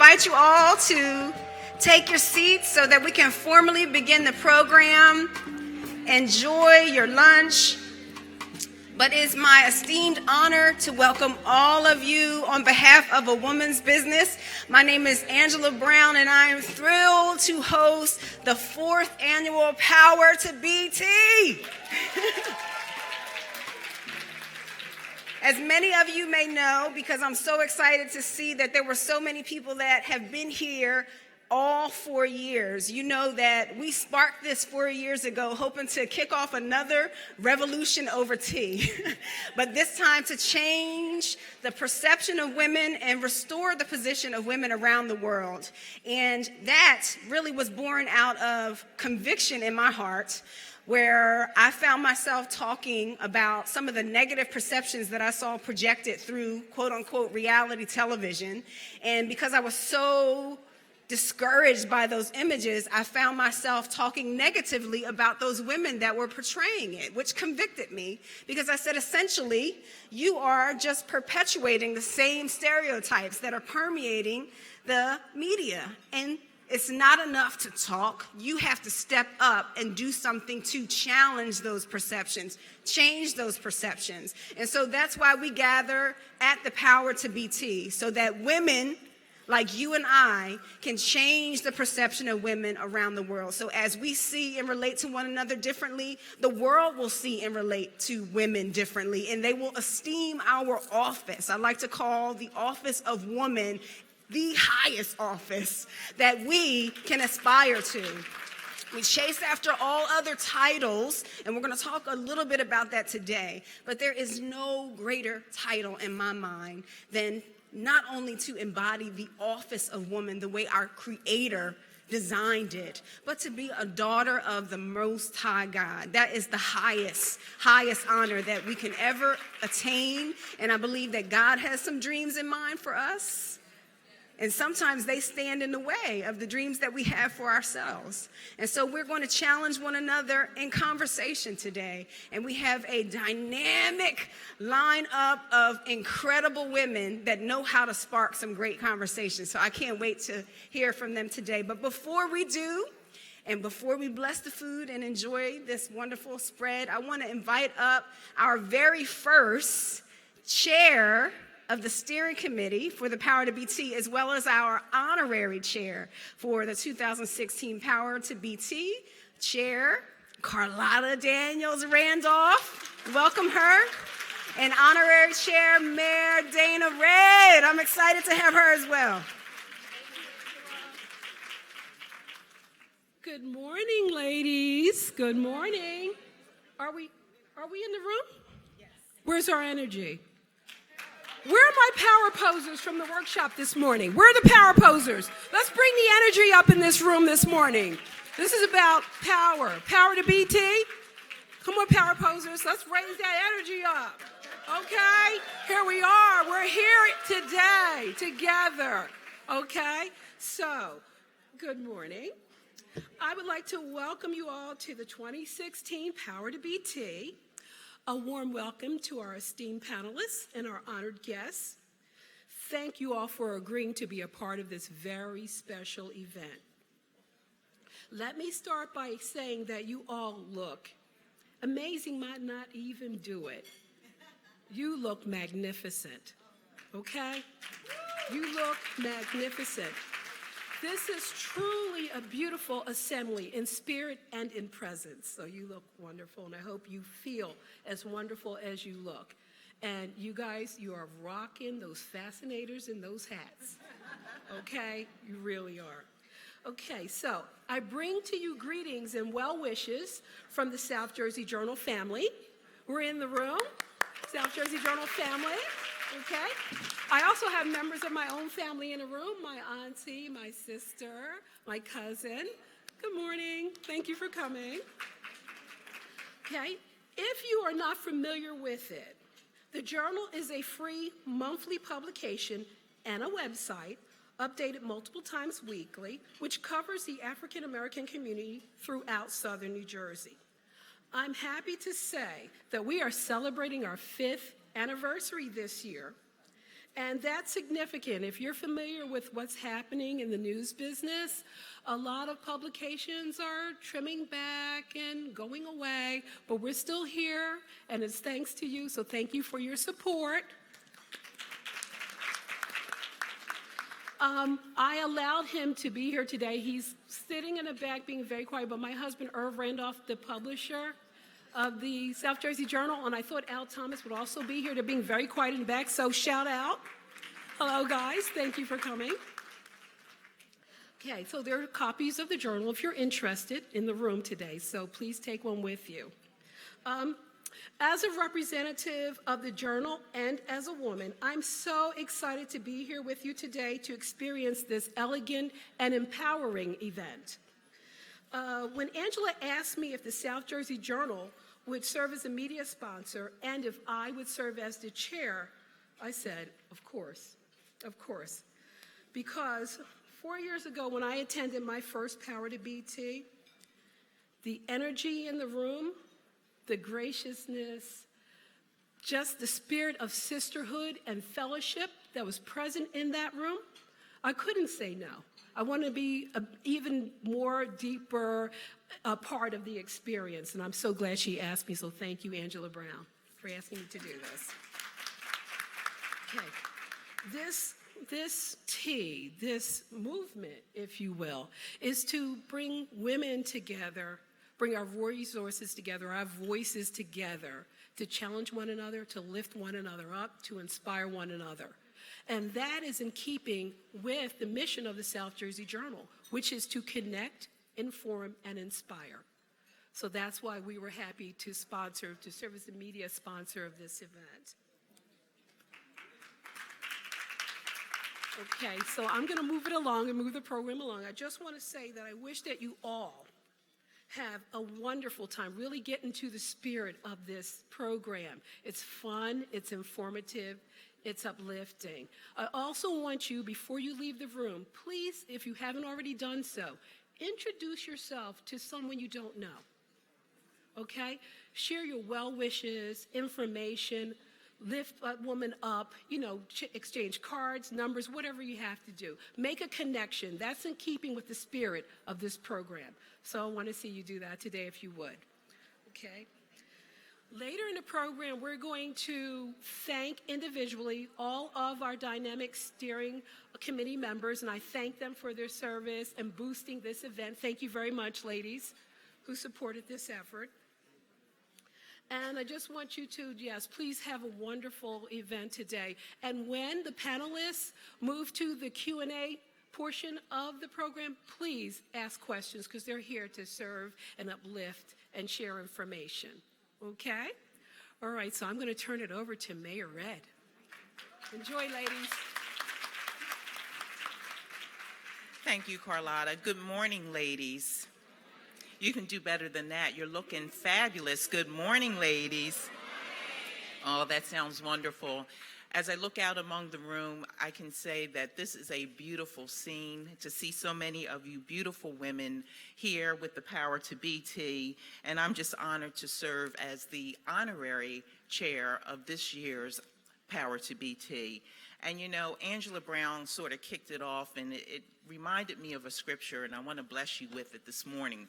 invite you all to take your seats so that we can formally begin the program. Enjoy your lunch. But it's my esteemed honor to welcome all of you on behalf of A Woman's Business. My name is Angela Brown, and I am thrilled to host the 4th annual Power to BT. As many of you may know, because I'm so excited to see that there were so many people that have been here all 4 years. You know that we sparked this 4 years ago, hoping to kick off another revolution over tea. But this time to change the perception of women and restore the position of women around the world. And that really was born out of conviction in my heart, where I found myself talking about some of the negative perceptions that I saw projected through quote-unquote reality television. And because I was so discouraged by those images, I found myself talking negatively about those women that were portraying it, which convicted me, because I said, essentially, you are just perpetuating the same stereotypes that are permeating the media. And it's not enough to talk. You have to step up and do something to challenge those perceptions, change those perceptions. And so that's why we gather at the Power to BT, so that women like you and I can change the perception of women around the world. So as we see and relate to one another differently, the world will see and relate to women differently, and they will esteem our office. I like to call the office of woman the highest office that we can aspire to. We chase after all other titles, and we're going to talk a little bit about that today. But there is no greater title in my mind than not only to embody the office of woman the way our Creator designed it, but to be a daughter of the Most High God. That is the highest honor that we can ever attain. And I believe that God has some dreams in mind for us. And sometimes they stand in the way of the dreams that we have for ourselves. And so we're going to challenge one another in conversation today. And we have a dynamic lineup of incredible women that know how to spark some great conversations. So I can't wait to hear from them today. But before we do, and before we bless the food and enjoy this wonderful spread, I want to invite up our very first chair of the steering committee for the Power to BT, as well as our honorary chair for the 2016 Power to BT, Chair Carlotta Daniels Randolph. Welcome her. And honorary chair, Mayor Dana Red. I'm excited to have her as well. Good morning, ladies. Good morning. Are we in the room? Yes. Where's our energy? Where are my power posers from the workshop this morning? Where are the power posers? Let's bring the energy up in this room this morning. This is about power. Power to BT. Come on, power posers. Let's raise that energy up. Okay? Here we are. We're here today together. Okay? So, good morning. I would like to welcome you all to the 2016 Power to BT. A warm welcome to our esteemed panelists and our honored guests. Thank you all for agreeing to be a part of this very special event. Let me start by saying that you all look amazing, might not even do it. You look magnificent, okay? You look magnificent. This is truly a beautiful assembly in spirit and in presence. So you look wonderful, and I hope you feel as wonderful as you look. And you guys, you are rocking those fascinators and those hats. Okay? You really are. Okay, so I bring to you greetings and well wishes from the South Jersey Journal family. We're in the room, South Jersey Journal family. Okay? I also have members of my own family in the room, my auntie, my sister, my cousin. Good morning. Thank you for coming. Okay? If you are not familiar with it, the Journal is a free monthly publication and a website updated multiple times weekly, which covers the African American community throughout Southern New Jersey. I'm happy to say that we are celebrating our 5th anniversary this year. And that's significant. If you're familiar with what's happening in the news business, a lot of publications are trimming back and going away, but we're still here, and it's thanks to you, so thank you for your support. I allowed him to be here today. He's sitting in the back being very quiet, but my husband, Irv Randolph, the publisher of the South Jersey Journal, and I thought Al Thomas would also be here. They're being very quiet in the back, so shout out. Hello, guys. Thank you for coming. Okay, so there are copies of the journal if you're interested in the room today, so please take one with you. As a representative of the journal and as a woman, I'm so excited to be here with you today to experience this elegant and empowering event. When Angela asked me if the South Jersey Journal would serve as a media sponsor and if I would serve as the chair, I said, of course, because 4 years ago when I attended my first Power to BT, the energy in the room, the graciousness, just the spirit of sisterhood and fellowship that was present in that room, I couldn't say no. I want to be an even more deeper part of the experience, and I'm so glad she asked me, so thank you, Angela Brown, for asking me to do this. Okay, this movement, if you will, is to bring women together, bring our resources together, our voices together, to challenge one another, to lift one another up, to inspire one another. And that is in keeping with the mission of the South Jersey Journal, which is to connect, inform, and inspire. So that's why we were happy to serve as the media sponsor of this event. Okay, so I'm going to move it along and move the program along. I just want to say that I wish that you all have a wonderful time. Really get into the spirit of this program. It's fun, it's informative, it's uplifting. I also want you, before you leave the room, please, if you haven't already done so, introduce yourself to someone you don't know. Okay? Share your well wishes, information, lift a woman up, exchange cards, numbers, whatever you have to do. Make a connection. That's in keeping with the spirit of this program. So I want to see you do that today if you would. Okay? Later in the program, we're going to thank individually all of our dynamic steering committee members, and I thank them for their service and boosting this event. Thank you very much, ladies, who supported this effort. And I just want you to, yes, please have a wonderful event today. And when the panelists move to the Q&A portion of the program, please ask questions because they're here to serve and uplift and share information. Okay? All right, so I'm going to turn it over to Mayor Red. Enjoy, ladies. Thank you, Carlotta. Good morning, ladies. You can do better than that. You're looking fabulous. Good morning, ladies. Oh, that sounds wonderful. As I look out among the room, I can say that this is a beautiful scene to see so many of you beautiful women here with the Power to BT, and I'm just honored to serve as the honorary chair of this year's Power to BT. And Angela Brown sort of kicked it off, and it reminded me of a scripture, and I want to bless you with it this morning.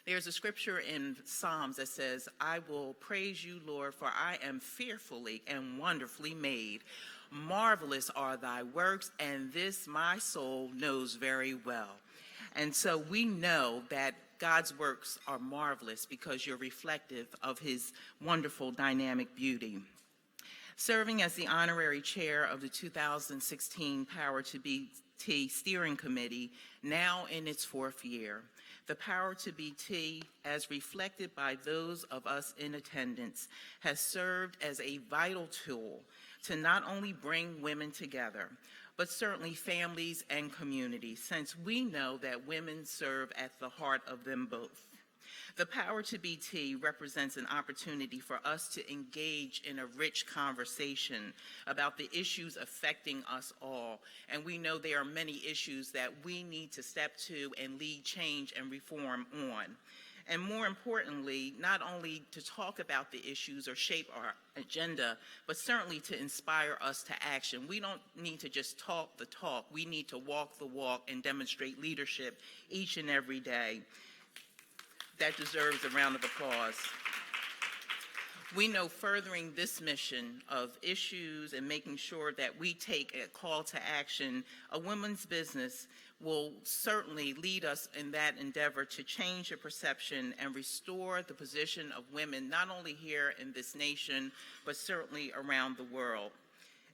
There's a scripture in Psalms that says, I will praise you, Lord, for I am fearfully and wonderfully made. Marvelous are thy works, and this my soul knows very well. And so we know that God's works are marvelous because you're reflective of his wonderful dynamic beauty. Serving as the honorary chair of the 2016 Power to BT Steering Committee, now in its 4th year. The Power to BT, as reflected by those of us in attendance, has served as a vital tool to not only bring women together, but certainly families and communities, since we know that women serve at the heart of them both. The Power to BT represents an opportunity for us to engage in a rich conversation about the issues affecting us all. And we know there are many issues that we need to step to and lead change and reform on. And more importantly, not only to talk about the issues or shape our agenda, but certainly to inspire us to action. We don't need to just talk the talk. We need to walk the walk and demonstrate leadership each and every day. That deserves a round of applause. We know furthering this mission of issues and making sure that we take a call to action, a women's business will certainly lead us in that endeavor to change the perception and restore the position of women, not only here in this nation, but certainly around the world.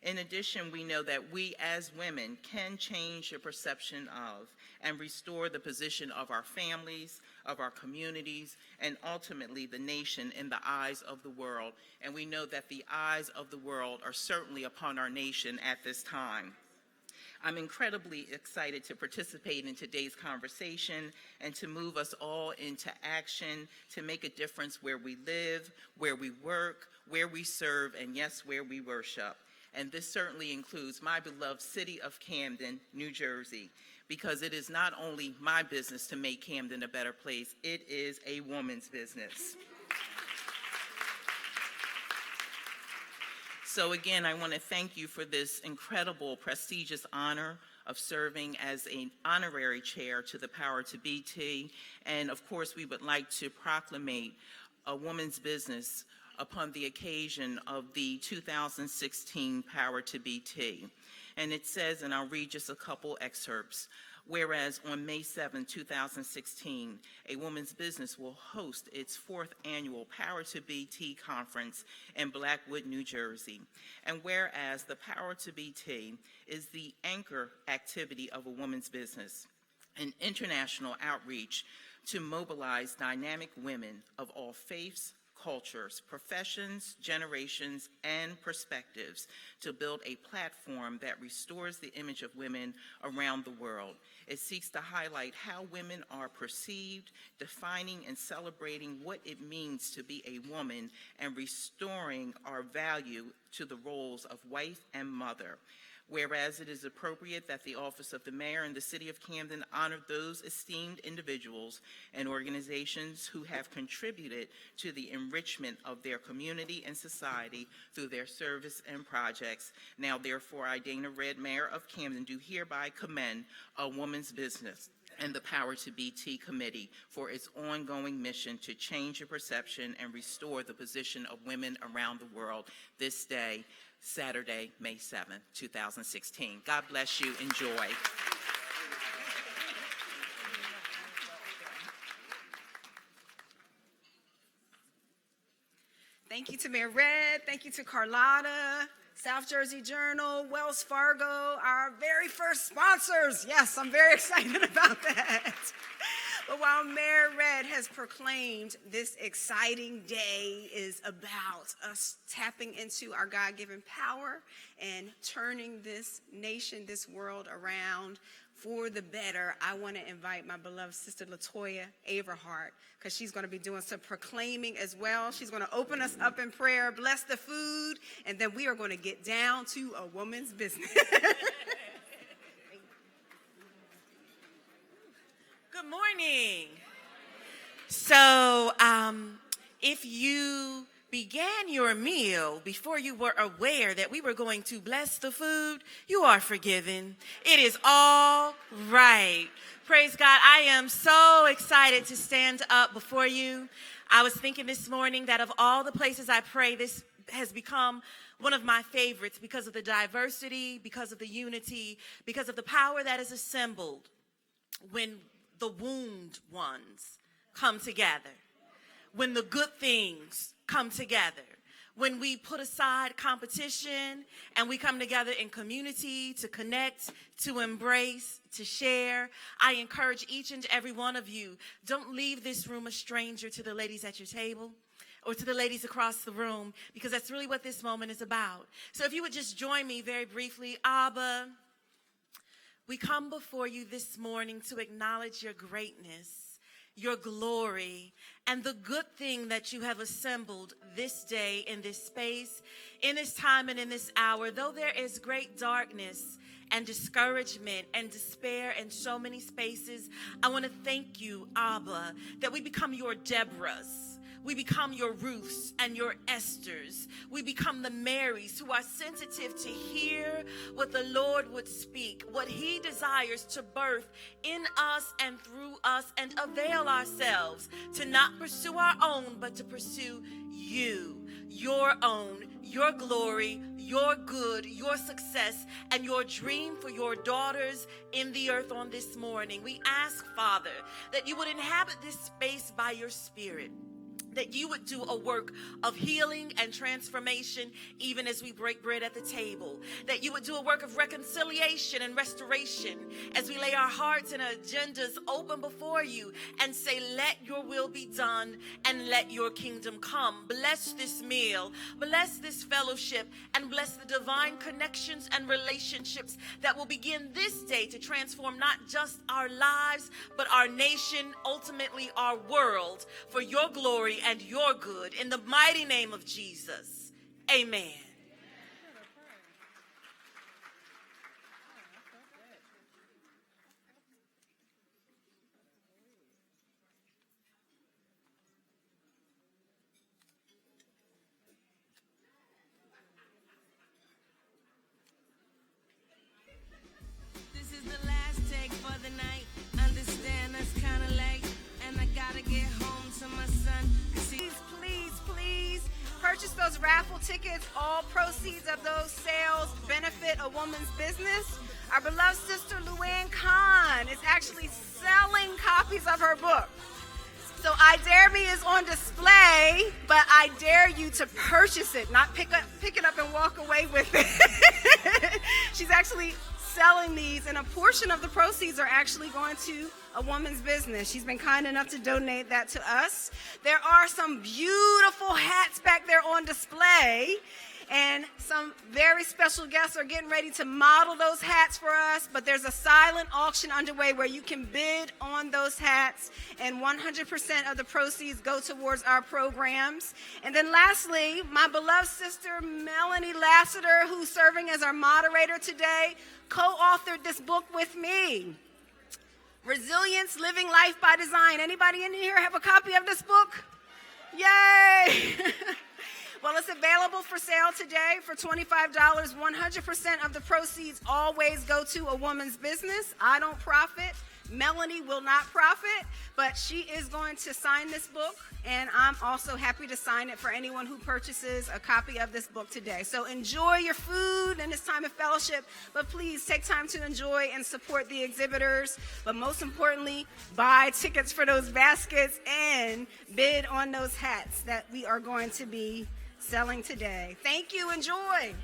In addition, we know that we as women can change the perception of and restore the position of our families, of our communities, and ultimately the nation in the eyes of the world. And we know that the eyes of the world are certainly upon our nation at this time. I'm incredibly excited to participate in today's conversation and to move us all into action to make a difference where we live, where we work, where we serve, and yes, where we worship. And this certainly includes my beloved city of Camden, New Jersey, because it is not only my business to make Camden a better place, it is a woman's business. So again, I want to thank you for this incredible, prestigious honor of serving as an honorary chair to the Power to BT. And of course, we would like to proclamate a woman's business upon the occasion of the 2016 Power to BT. And it says, and I'll read just a couple excerpts, whereas on May 7, 2016, a woman's business will host its 4th annual Power to BT conference in Blackwood, New Jersey. And whereas the Power to BT is the anchor activity of a woman's business, an international outreach to mobilize dynamic women of all faiths, cultures, professions, generations, and perspectives to build a platform that restores the image of women around the world. It seeks to highlight how women are perceived, defining and celebrating what it means to be a woman, and restoring our value to the roles of wife and mother. Whereas it is appropriate that the office of the mayor and the city of Camden honor those esteemed individuals and organizations who have contributed to the enrichment of their community and society through their service and projects. Now, therefore, I, Dana Redd, Mayor of Camden, do hereby commend a woman's business and the Power to BT Committee for its ongoing mission to change the perception and restore the position of women around the world this day, Saturday, May 7th, 2016. God bless you. Enjoy. Thank you to Mayor Redd. Thank you to Carlotta, South Jersey Journal, Wells Fargo, our very first sponsors. Yes, I'm very excited about that. But while Mayor Redd has proclaimed this exciting day is about us tapping into our God-given power and turning this nation, this world around for the better, I want to invite my beloved sister LeadHERaward, because she's going to be doing some proclaiming as well. She's going to open us up in prayer, bless the food, and then we are going to get down to a woman's business. Good morning. So, if you began your meal before you were aware that we were going to bless the food, you are forgiven. It is all right. Praise God. I am so excited to stand up before you. I was thinking this morning that of all the places I pray, this has become one of my favorites because of the diversity, because of the unity, because of the power that is assembled when the wounded ones come together, when the good things come together, when we put aside competition and we come together in community to connect, to embrace, to share. I encourage each and every one of you, don't leave this room a stranger to the ladies at your table or to the ladies across the room, because that's really what this moment is about. So if you would just join me very briefly. Abba, we come before you this morning to acknowledge your greatness your glory, and the good thing that you have assembled this day in this space, in this time and in this hour. Though there is great darkness and discouragement and despair in so many spaces, I want to thank you, Abba, that we become your Deborahs. We become your Ruths and your Esthers. We become the Marys who are sensitive to hear what the Lord would speak, what he desires to birth in us and through us, and avail ourselves to not pursue our own, but to pursue you, your own, your glory, your good, your success, and your dream for your daughters in the earth on this morning. We ask, Father, that you would inhabit this space by your Spirit, that you would do a work of healing and transformation even as we break bread at the table, that you would do a work of reconciliation and restoration as we lay our hearts and agendas open before you and say, let your will be done and let your kingdom come. Bless this meal, bless this fellowship, and bless the divine connections and relationships that will begin this day to transform not just our lives, but our nation, ultimately our world, for your glory and your good. In the mighty name of Jesus, amen. This is the last take for the night. Understand that's kind of late, and I gotta get home to my son. Please purchase those raffle tickets. All proceeds of those sales benefit a woman's business. Our beloved sister Luann Khan is actually selling copies of her book. So I Dare Me is on display, but I dare you to purchase it, not pick it up and walk away with it. She's actually selling these, and a portion of the proceeds are actually going to a woman's business. She's been kind enough to donate that to us. There are some beautiful hats back there on display, and some very special guests are getting ready to model those hats for us, but there's a silent auction underway where you can bid on those hats, and 100% of the proceeds go towards our programs. And then lastly, my beloved sister Melanie Lassiter, who's serving as our moderator today, co-authored this book with me, Resilience, Living Life by Design. Anybody in here have a copy of this book? Yay! Well, it's available for sale today for $25. 100% of the proceeds always go to a woman's business. I don't profit. Melanie will not profit, but she is going to sign this book, and I'm also happy to sign it for anyone who purchases a copy of this book today. So enjoy your food in this time of fellowship, but please take time to enjoy and support the exhibitors, but most importantly, buy tickets for those baskets and bid on those hats that we are going to be selling today. Thank you. Enjoy.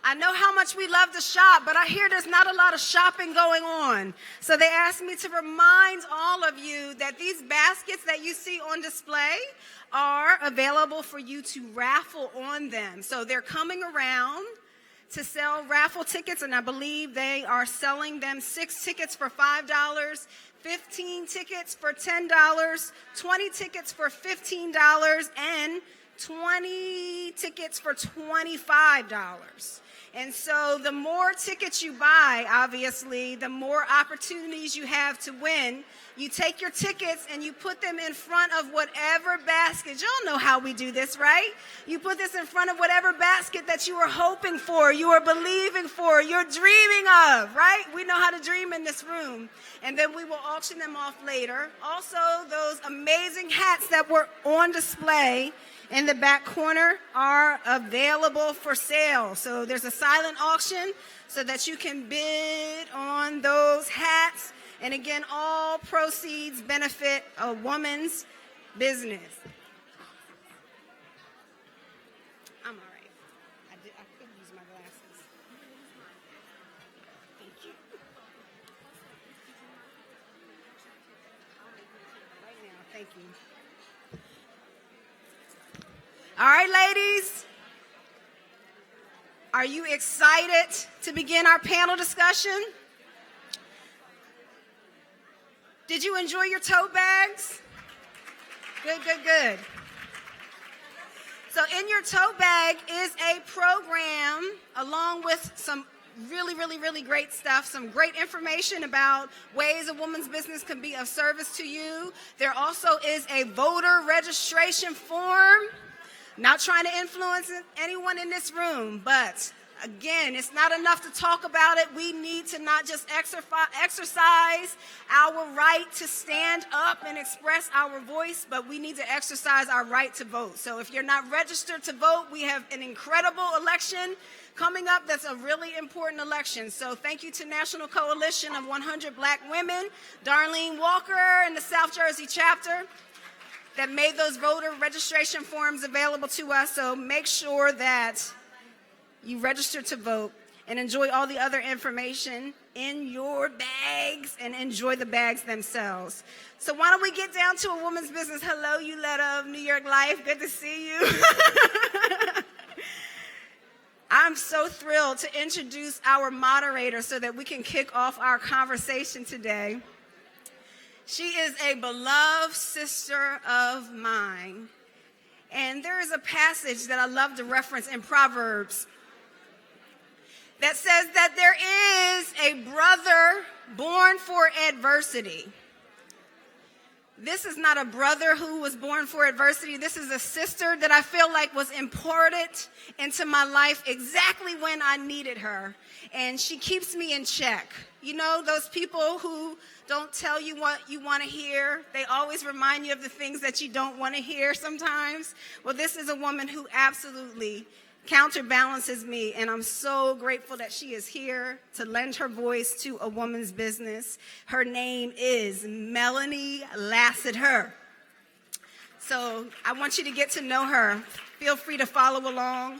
I know how much we love to shop, but I hear there's not a lot of shopping going on. So they asked me to remind all of you that these baskets that you see on display are available for you to raffle on them. So they're coming around to sell raffle tickets, and I believe they are selling them 6 tickets for $5, 15 tickets for $10, 20 tickets for $15, and 20 tickets for $25. And so the more tickets you buy, obviously, the more opportunities you have to win. You take your tickets and you put them in front of whatever basket. Y'all know how we do this, right? You put this in front of whatever basket that you are hoping for, you are believing for, you're dreaming of, right? We know how to dream in this room. And then we will auction them off later. Also, those amazing hats that were on display in the back corner are available for sale. So there's a silent auction so that you can bid on those hats. And again, all proceeds benefit a woman's business. I'm all right. I could use my glasses. Thank you. Right now, thank you. All right, ladies. Are you excited to begin our panel discussion? Did you enjoy your tote bags? Good, good, good. So in your tote bag is a program along with some really great stuff, some great information about ways a woman's business can be of service to you. There also is a voter registration form. Not trying to influence anyone in this room, but again, it's not enough to talk about it. We need to not just exercise our right to stand up and express our voice, but we need to exercise our right to vote. So if you're not registered to vote, we have an incredible election coming up that's a really important election. So thank you to National Coalition of 100 Black Women, Darlene Walker and the South Jersey chapter that made those voter registration forms available to us. So make sure that you register to vote and enjoy all the other information in your bags and enjoy the bags themselves. So why don't we get down to a woman's business. Hello, Euletta of New York Life. Good to see you. I'm so thrilled to introduce our moderator so that we can kick off our conversation today. She is a beloved sister of mine. And there is a passage that I love to reference in Proverbs that says that there is a brother born for adversity. This is not a brother who was born for adversity. This is a sister that I feel like was imported into my life exactly when I needed her. And she keeps me in check. You know, those people who don't tell you what you want to hear. They always remind you of the things that you don't want to hear sometimes. Well, this is a woman who absolutely counterbalances me, and I'm so grateful that she is here to lend her voice to a woman's business. Her name is Melanie Lassiter. So I want you to get to know her. Feel free to follow along.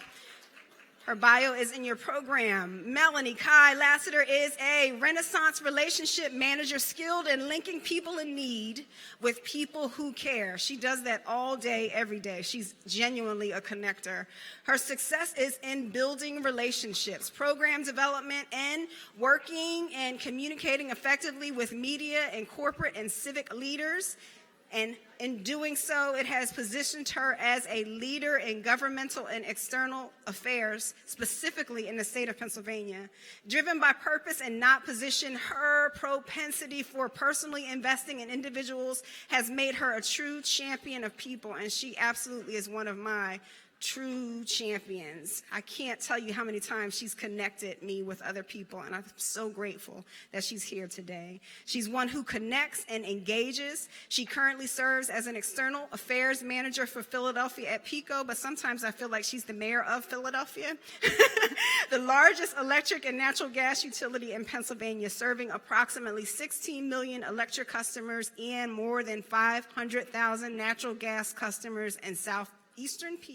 Her bio is in your program. Melanie Kai Lassiter is a Renaissance relationship manager skilled in linking people in need with people who care. She does that all day, every day. She's genuinely a connector. Her success is in building relationships, program development, and working and communicating effectively with media and corporate and civic leaders. And in doing so, it has positioned her as a leader in governmental and external affairs, specifically in the state of Pennsylvania. Driven by purpose and not position, her propensity for personally investing in individuals has made her a true champion of people, and she absolutely is one of my true champions. I can't tell you how many times she's connected me with other people, and I'm so grateful that she's here today. She's one who connects and engages. She currently serves as an external affairs manager for Philadelphia at PECO, but sometimes I feel like she's the mayor of Philadelphia, the largest electric and natural gas utility in Pennsylvania, serving approximately 16 million electric customers and more than 500,000 natural gas customers in Southeastern PA.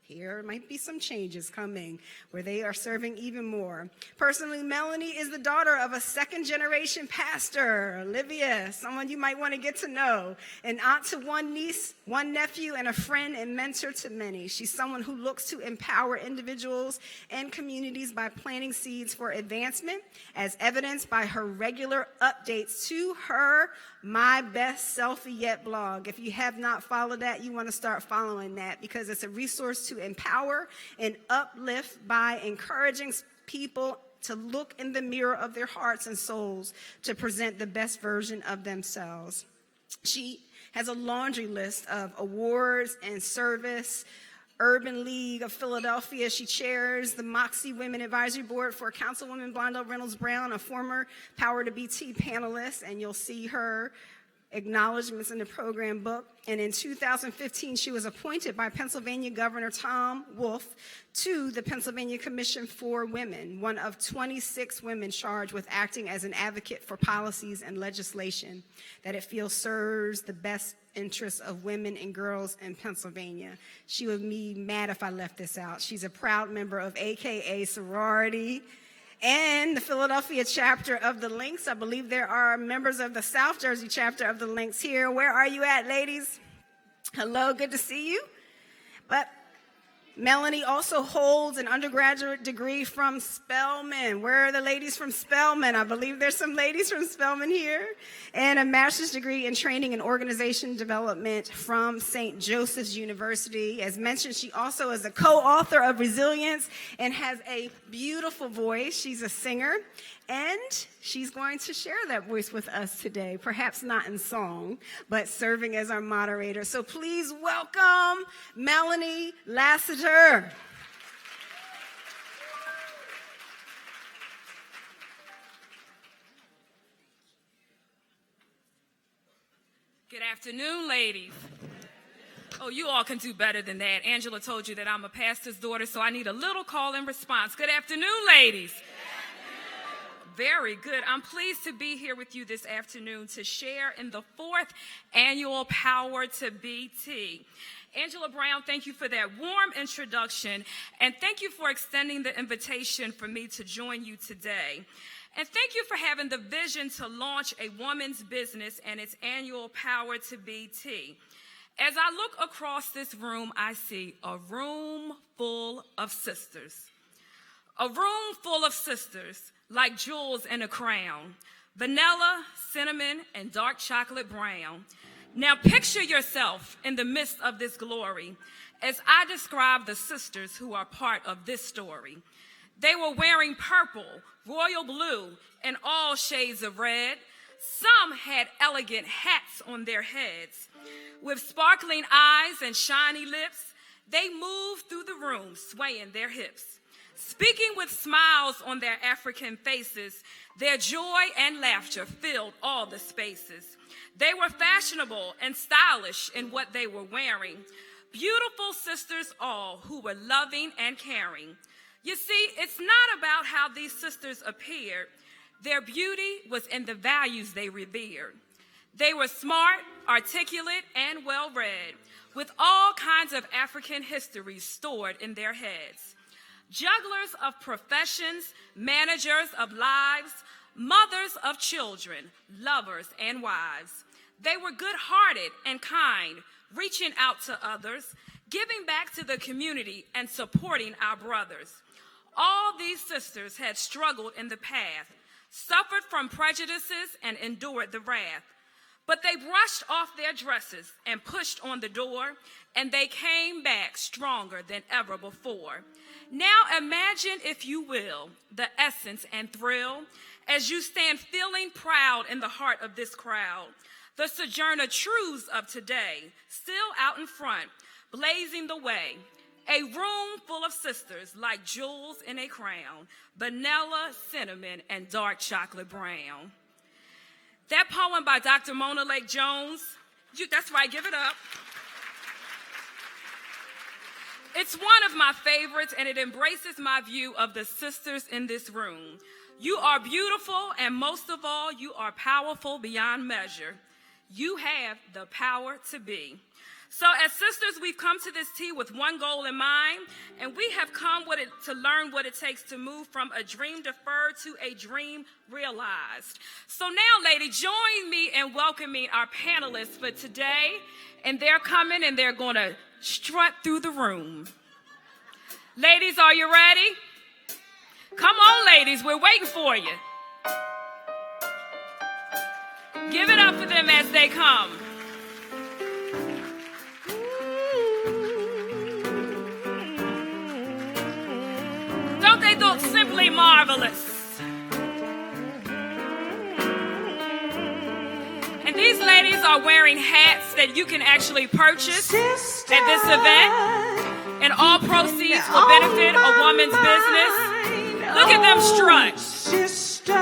Here might be some changes coming where they are serving even more. Personally, Melanie is the daughter of a second-generation pastor, Olivia, someone you might want to get to know, an aunt to one niece, one nephew, and a friend and mentor to many. She's someone who looks to empower individuals and communities by planting seeds for advancement, as evidenced by her regular updates to her My Best Selfie Yet blog. If you have not followed that, you want to start following that because it's a resource to empower and uplift by encouraging people to look in the mirror of their hearts and souls to present the best version of themselves. She has a laundry list of awards and service. Urban League of Philadelphia. She chairs the Moxie Women Advisory Board for Councilwoman Blondell Reynolds Brown, a former Power to BT panelist, and you'll see her acknowledgments in the program book. And in 2015, she was appointed by Pennsylvania Governor Tom Wolf to the Pennsylvania Commission for Women, one of 26 women charged with acting as an advocate for policies and legislation that it feels serves the best interests of women and girls in Pennsylvania. She would be mad if I left this out. She's a proud member of AKA Sorority and the Philadelphia chapter of the Lynx. I believe there are members of the South Jersey chapter of the Lynx here. Where are you at, ladies? Hello, good to see you. But Melanie also holds an undergraduate degree from Spelman. Where are the ladies from Spelman? I believe there's some ladies from Spelman here. And a master's degree in training and organization development from St. Joseph's University. As mentioned, she also is a co-author of Resilience and has a beautiful voice. She's a singer, and she's going to share that voice with us today, perhaps not in song, but serving as our moderator. So please welcome Melanie Lassiter. Good afternoon, ladies. Oh, you all can do better than that. Angela told you that I'm a pastor's daughter, so I need a little call and response. Good afternoon, ladies. Very good. I'm pleased to be here with you this afternoon to share in the 4th annual Power to Be Tea. Angela Brown, thank you for that warm introduction, and thank you for extending the invitation for me to join you today. And thank you for having the vision to launch a woman's business and its annual Power to Be Tea. As I look across this room, I see a room full of sisters. A room full of sisters like jewels in a crown, vanilla, cinnamon, and dark chocolate brown. Now picture yourself in the midst of this glory as I describe the sisters who are part of this story. They were wearing purple, royal blue, and all shades of red. Some had elegant hats on their heads. With sparkling eyes and shiny lips, they moved through the room, swaying their hips. Speaking with smiles on their African faces, their joy and laughter filled all the spaces. They were fashionable and stylish in what they were wearing. Beautiful sisters all who were loving and caring. You see, it's not about how these sisters appeared. Their beauty was in the values they revered. They were smart, articulate, and well-read, with all kinds of African histories stored in their heads. Jugglers of professions, managers of lives, mothers of children, lovers and wives. They were good-hearted and kind, reaching out to others, giving back to the community and supporting our brothers. All these sisters had struggled in the path, suffered from prejudices, and endured the wrath. But they brushed off their dresses and pushed on the door, and they came back stronger than ever before. Now imagine, if you will, the essence and thrill as you stand feeling proud in the heart of this crowd. The Sojourner truths of today, still out in front, blazing the way. A room full of sisters like jewels in a crown, vanilla, cinnamon, and dark chocolate brown. That poem by Dr. Mona Lake Jones, that's right, give it up. It's one of my favorites, and it embraces my view of the sisters in this room. You are beautiful, and most of all, you are powerful beyond measure. You have the power to be. So as sisters, we've come to this tea with one goal in mind, and we have come to learn what it takes to move from a dream deferred to a dream realized. So now, ladies, join me in welcoming our panelists for today, and they're coming and they're going to strut through the room. Ladies, are you ready? Come on, ladies, we're waiting for you. Give it up for them as they come. Don't they look simply marvelous? And these ladies are wearing hats that you can actually purchase at this event. And all proceeds will benefit a woman's business. Look at them strut. Sister,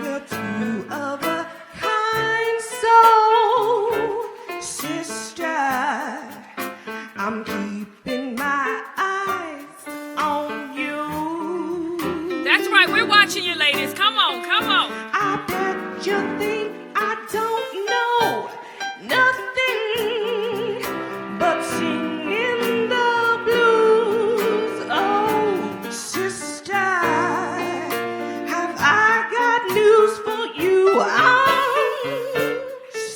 you're two of a kind soul. Sister, I'm keeping my eyes on you. That's right, we're watching you, ladies. Come on, come on. I bet you think I don't know nothing but singing the blues. Oh, sister, have I got news for you?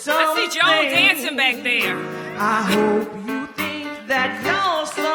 I see Joe dancing back there. I hope you think that you're so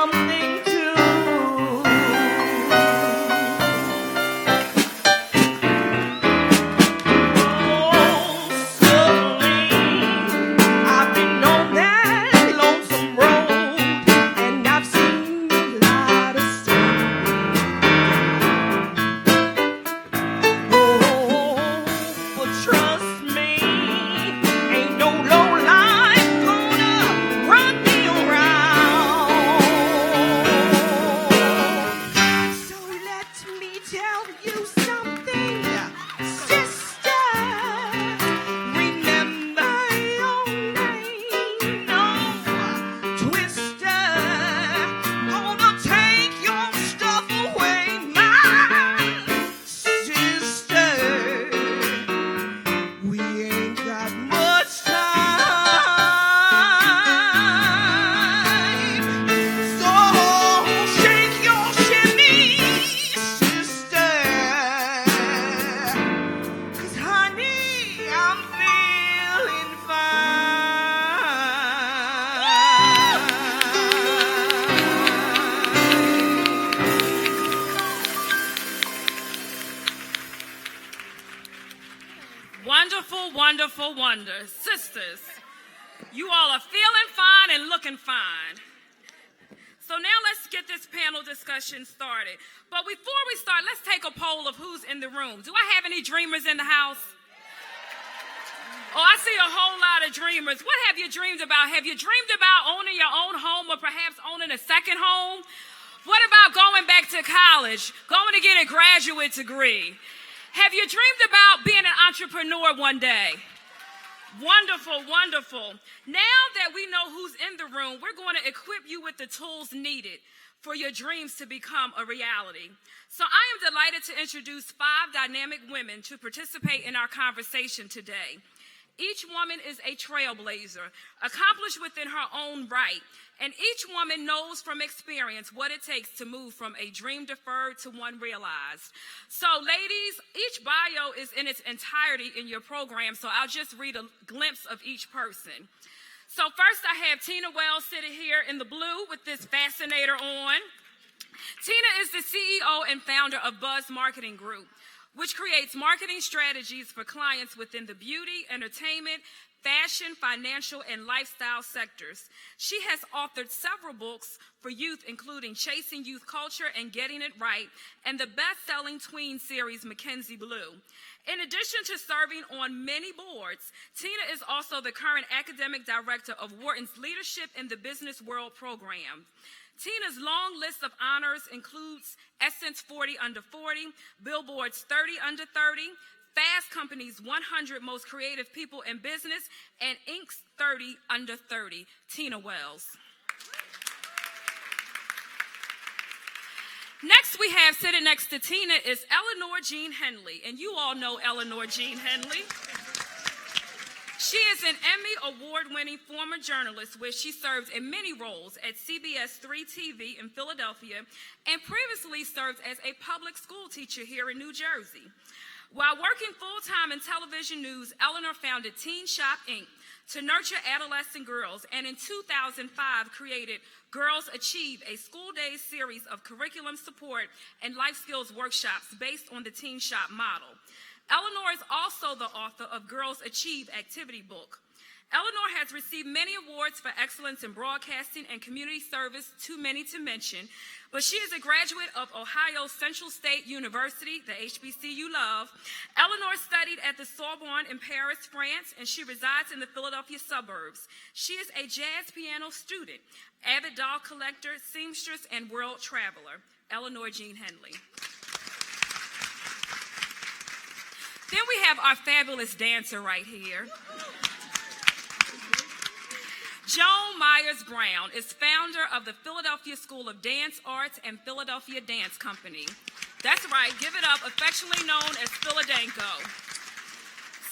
sisters. You all are feeling fine and looking fine. So now let's get this panel discussion started. But before we start, let's take a poll of who's in the room. Do I have any dreamers in the house? Oh, I see a whole lot of dreamers. What have you dreamed about? Have you dreamed about owning your own home or perhaps owning a second home? What about going back to college, going to get a graduate degree? Have you dreamed about being an entrepreneur one day? Wonderful, wonderful. Now that we know who's in the room, we're going to equip you with the tools needed for your dreams to become a reality. So I am delighted to introduce 5 dynamic women to participate in our conversation today. Each woman is a trailblazer, accomplished within her own right, and each woman knows from experience what it takes to move from a dream deferred to one realized. So ladies, each bio is in its entirety in your program, so I'll just read a glimpse of each person. So first I have Tina Wells sitting here in the blue with this fascinator on. Tina is the CEO and founder of Buzz Marketing Group, which creates marketing strategies for clients within the beauty, entertainment, fashion, financial, and lifestyle sectors. She has authored several books for youth, including Chasing Youth Culture and Getting It Right, and the best-selling tween series, Mackenzie Blue. In addition to serving on many boards, Tina is also the current academic director of Wharton's Leadership in the Business World program. Tina's long list of honors includes Essence 40 Under 40, Billboard's 30 Under 30, Fast Company's 100 Most Creative People in Business, and Inc.'s 30 Under 30. Tina Wells. Next we have sitting next to Tina is Eleanor Jean Henley, and you all know Eleanor Jean Henley. She is an Emmy award-winning former journalist where she served in many roles at CBS 3 TV in Philadelphia and previously served as a public school teacher here in New Jersey. While working full-time in television news, Eleanor founded Teen Shop, Inc. to nurture adolescent girls, and in 2005 created Girls Achieve, a school-day series of curriculum support and life skills workshops based on the Teen Shop model. Eleanor is also the author of Girls Achieve activity book. Eleanor has received many awards for excellence in broadcasting and community service, too many to mention, but she is a graduate of Ohio Central State University, the HBCU love. Eleanor studied at the Sorbonne in Paris, France, and she resides in the Philadelphia suburbs. She is a jazz piano student, avid doll collector, seamstress, and world traveler. Eleanor Jean Henley. Then we have our fabulous dancer right here. Joan Myers-Brown is founder of the Philadelphia School of Dance Arts and Philadelphia Dance Company. That's right, give it up, affectionately known as Philadanco.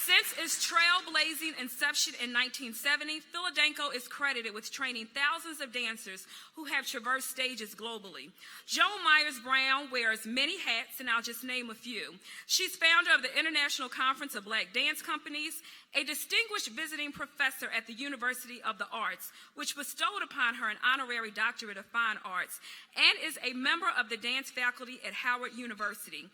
Since its trailblazing inception in 1970, Philadanco is credited with training thousands of dancers who have traversed stages globally. Joan Myers-Brown wears many hats, and I'll just name a few. She's founder of the International Conference of Black Dance Companies, a distinguished visiting professor at the University of the Arts, which bestowed upon her an honorary doctorate of fine arts, and is a member of the dance faculty at Howard University.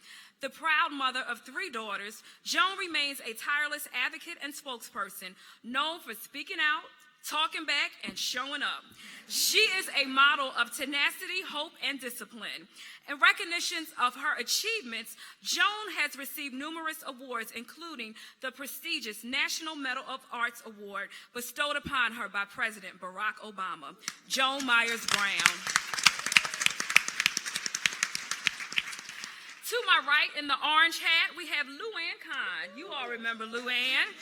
The proud mother of 3 daughters, Joan remains a tireless advocate and spokesperson, known for speaking out, talking back, and showing up. She is a model of tenacity, hope, and discipline. In recognition of her achievements, Joan has received numerous awards, including the prestigious National Medal of Arts Award bestowed upon her by President Barack Obama. Joan Myers-Brown. To my right, in the orange hat, we have Luann Kahn. You all remember Luann.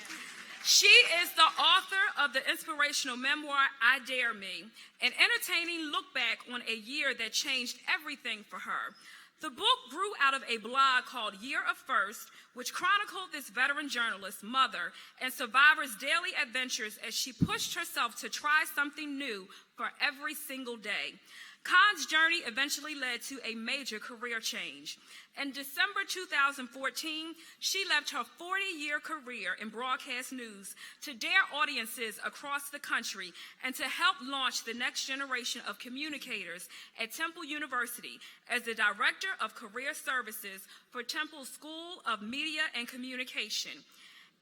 She is the author of the inspirational memoir, I Dare Me, an entertaining look back on a year that changed everything for her. The book grew out of a blog called Year of First, which chronicled this veteran journalist's mother and survivor's daily adventures as she pushed herself to try something new for every single day. Khan's journey eventually led to a major career change. In December 2014, she left her 40-year career in broadcast news to dare audiences across the country and to help launch the next generation of communicators at Temple University as the Director of Career Services for Temple School of Media and Communication.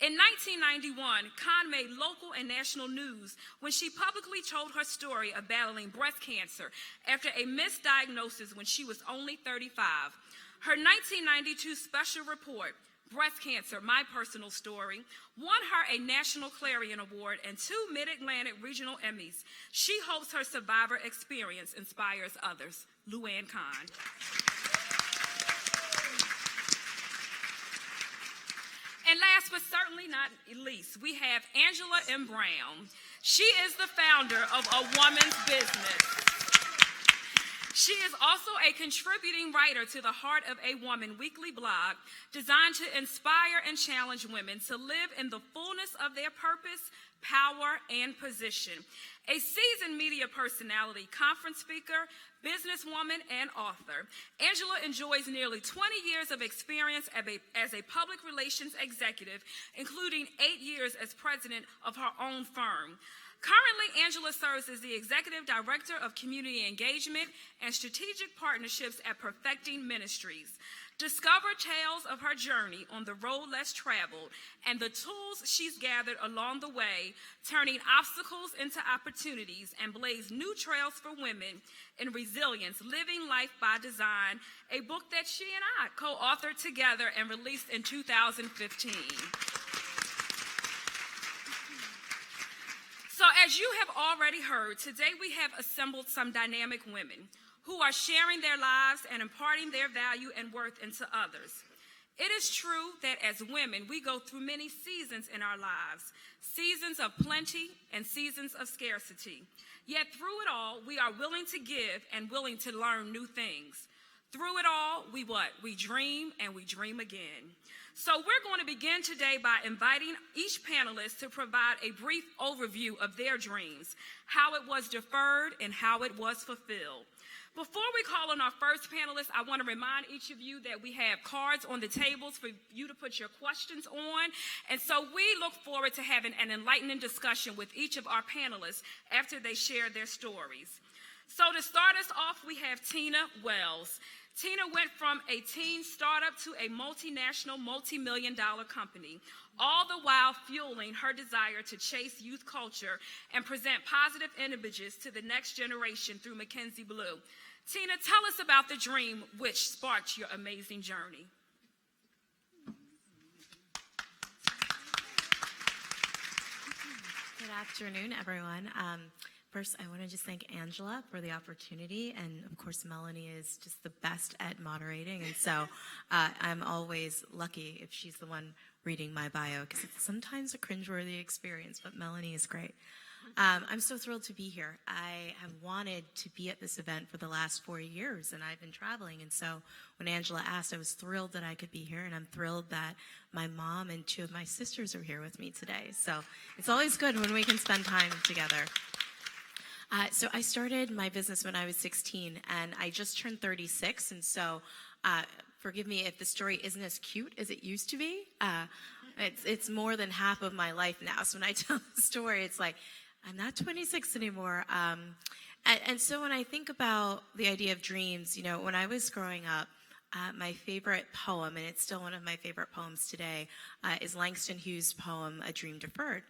In 1991, Khan made local and national news when she publicly told her story of battling breast cancer after a misdiagnosis when she was only 35. Her 1992 special report, Breast Cancer, My Personal Story, won her a National Clarion Award and 2 Mid-Atlantic Regional Emmys. She hopes her survivor experience inspires others. Luann Khan. And last but certainly not least, we have Angela M. Brown. She is the founder of A Woman's Business. She is also a contributing writer to the Heart of a Woman weekly blog designed to inspire and challenge women to live in the fullness of their purpose, power, and position. A seasoned media personality, conference speaker, businesswoman, and author, Angela enjoys nearly 20 years of experience as a public relations executive, including 8 years as president of her own firm. Currently, Angela serves as the Executive Director of Community Engagement and Strategic Partnerships at Perfecting Ministries. Discover tales of her journey on the road less traveled and the tools she's gathered along the way, turning obstacles into opportunities and blaze new trails for women in resilience, living life by design, a book that she and I co-authored together and released in 2015. So as you have already heard, today we have assembled some dynamic women who are sharing their lives and imparting their value and worth into others. It is true that as women, we go through many seasons in our lives, seasons of plenty and seasons of scarcity. Yet through it all, we are willing to give and willing to learn new things. Through it all, we what? We dream and we dream again. So we're going to begin today by inviting each panelist to provide a brief overview of their dreams, how it was deferred and how it was fulfilled. Before we call on our first panelist, I want to remind each of you that we have cards on the tables for you to put your questions on. And so we look forward to having an enlightening discussion with each of our panelists after they share their stories. So to start us off, we have Tina Wells. Tina went from a teen startup to a multinational, multi-million-dollar company, all the while fueling her desire to chase youth culture and present positive images to the next generation through Mackenzie Blue. Tina, tell us about the dream which sparked your amazing journey. Good afternoon, everyone. First, I want to just thank Angela for the opportunity, and of course, Melanie is just the best at moderating, and so I'm always lucky if she's the one reading my bio, because it's sometimes a cringeworthy experience, but Melanie is great. I'm so thrilled to be here. I have wanted to be at this event for the last 4 years, and I've been traveling, and so when Angela asked, I was thrilled that I could be here, and I'm thrilled that my mom and 2 of my sisters are here with me today, so it's always good when we can spend time together. So I started my business when I was 16, and I just turned 36, and so forgive me if the story isn't as cute as it used to be. It's more than half of my life now, so when I tell the story, it's like, I'm not 26 anymore. And so when I think about the idea of dreams, you know, when I was growing up, my favorite poem, and it's still one of my favorite poems today, is Langston Hughes' poem, A Dream Deferred.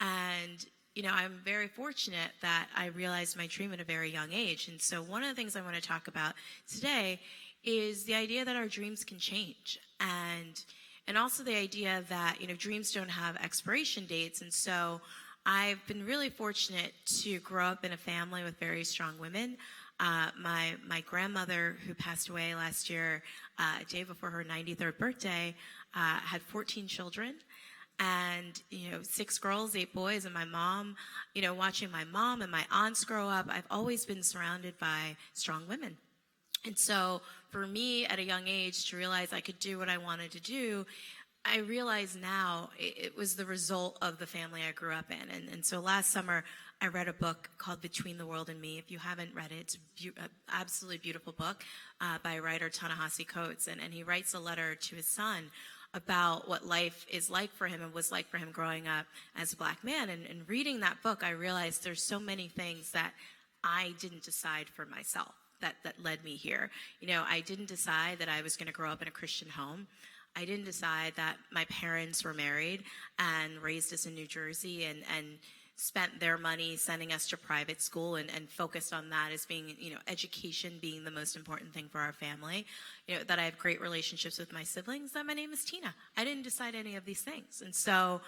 And you know, I'm very fortunate that I realized my dream at a very young age. And so one of the things I want to talk about today is the idea that our dreams can change. And also the idea that, you know, dreams don't have expiration dates. And so I've been really fortunate to grow up in a family with very strong women. My grandmother, who passed away last year, a day before her 93rd birthday, had 14 children. And, you know, 6 girls, 8 boys, and my mom, you know, watching my mom and my aunts grow up, I've always been surrounded by strong women. And so for me at a young age to realize I could do what I wanted to do, I realize now it was the result of the family I grew up in. And so last summer, I read a book called Between the World and Me. If you haven't read it, it's an absolutely beautiful book by writer Ta-Nehisi Coates. And he writes a letter to his son about what life is like for him and was like for him growing up as a black man. And reading that book, I realized there's so many things that I didn't decide for myself that led me here. You know, I didn't decide that I was going to grow up in a Christian home. I didn't decide that my parents were married and raised us in New Jersey and spent their money sending us to private school and focused on that as being, education being the most important thing for our family. That I have great relationships with my siblings, that my name is Tina. I didn't decide any of these things. And so,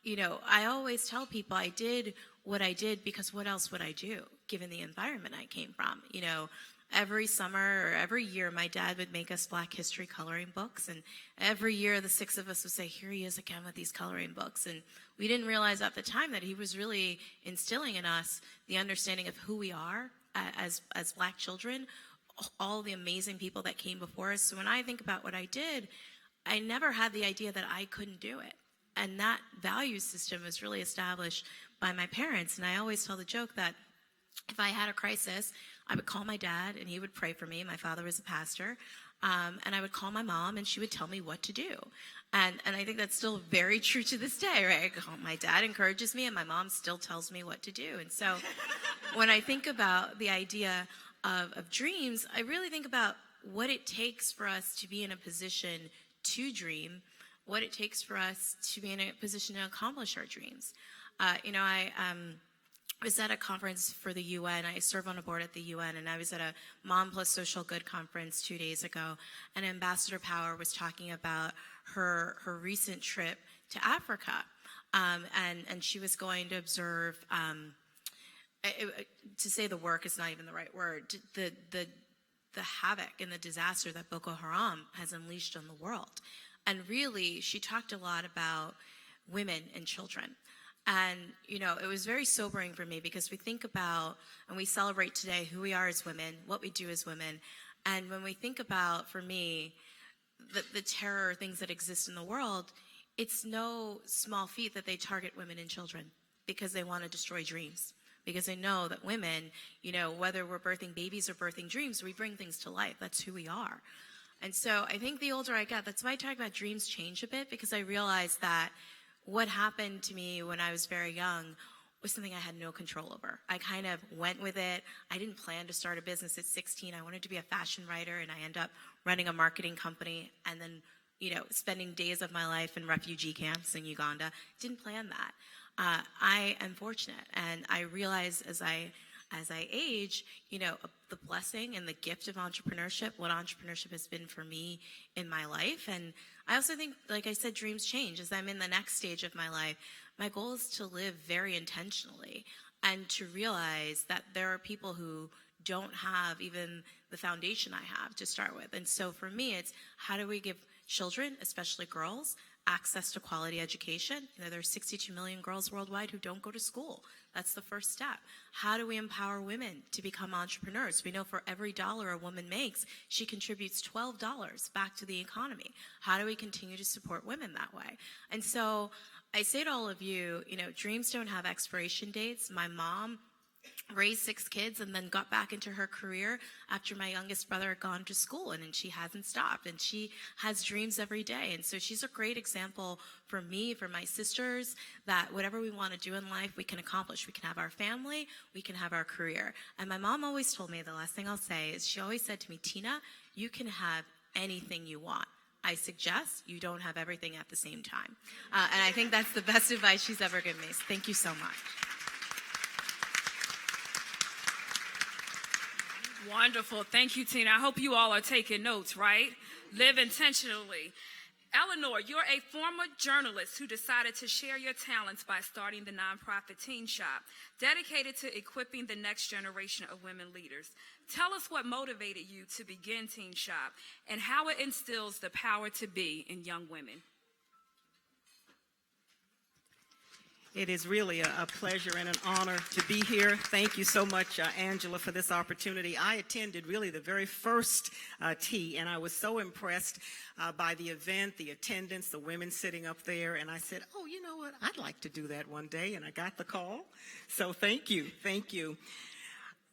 I always tell people I did what I did because what else would I do given the environment I came from? Every summer or every year, my dad would make us Black history coloring books. And every year, the 6 of us would say, here he is again with these coloring books. And we didn't realize at the time that he was really instilling in us the understanding of who we are as Black children, all the amazing people that came before us. So when I think about what I did, I never had the idea that I couldn't do it. And that value system was really established by my parents. And I always tell the joke that if I had a crisis, I would call my dad and he would pray for me. My father was a pastor. And I would call my mom and she would tell me what to do. And I think that's still very true to this day, right? My dad encourages me and my mom still tells me what to do. And so when I think about the idea of dreams, I really think about what it takes for us to be in a position to dream, what it takes for us to be in a position to accomplish our dreams. I was at a conference for the UN. I serve on a board at the UN, and I was at a Mom Plus Social Good conference 2 days ago, and Ambassador Power was talking about her recent trip to Africa, and she was going to observe, to say the work is not even the right word, the havoc and the disaster that Boko Haram has unleashed on the world. And really, she talked a lot about women and children. And, it was very sobering for me because we think about and we celebrate today who we are as women, what we do as women. And when we think about, for me, the terror things that exist in the world, it's no small feat that they target women and children because they want to destroy dreams. Because they know that women, whether we're birthing babies or birthing dreams, we bring things to life. That's who we are. And so I think the older I get, that's why I talk about dreams change a bit, because I realized that what happened to me when I was very young was something I had no control over. I kind of went with it. I didn't plan to start a business at 16. I wanted to be a fashion writer, and I ended up running a marketing company and then, spending days of my life in refugee camps in Uganda. Didn't plan that. I am fortunate, and I realize as I age, the blessing and the gift of entrepreneurship, what entrepreneurship has been for me in my life. And I also think, like I said, dreams change. As I'm in the next stage of my life, my goal is to live very intentionally and to realize that there are people who don't have even the foundation I have to start with. And so for me, it's how do we give children, especially girls, access to quality education? There are 62 million girls worldwide who don't go to school. That's the first step. How do we empower women to become entrepreneurs? We know for every dollar a woman makes, she contributes $12 back to the economy. How do we continue to support women that way? And so I say to all of you, dreams don't have expiration dates. My mom raised 6 kids and then got back into her career after my youngest brother had gone to school, and she hasn't stopped, and she has dreams every day. And so she's a great example for me, for my sisters, that whatever we want to do in life, we can accomplish. We can have our family, we can have our career. And my mom always told me, the last thing I'll say is, she always said to me, Tina, you can have anything you want. I suggest you don't have everything at the same time. And I think that's the best advice she's ever given me. So thank you so much. Wonderful. Thank you, Tina. I hope you all are taking notes, right? Live intentionally. Eleanor, you're a former journalist who decided to share your talents by starting the nonprofit Teen Shop, dedicated to equipping the next generation of women leaders. Tell us what motivated you to begin Teen Shop and how it instills the power to be in young women. It is really a pleasure and an honor to be here. Thank you so much, Angela, for this opportunity. I attended really the very first tea, and I was so impressed by the event, the attendance, the women sitting up there, and I said, oh, you know what, I'd like to do that one day, and I got the call. So thank you, thank you.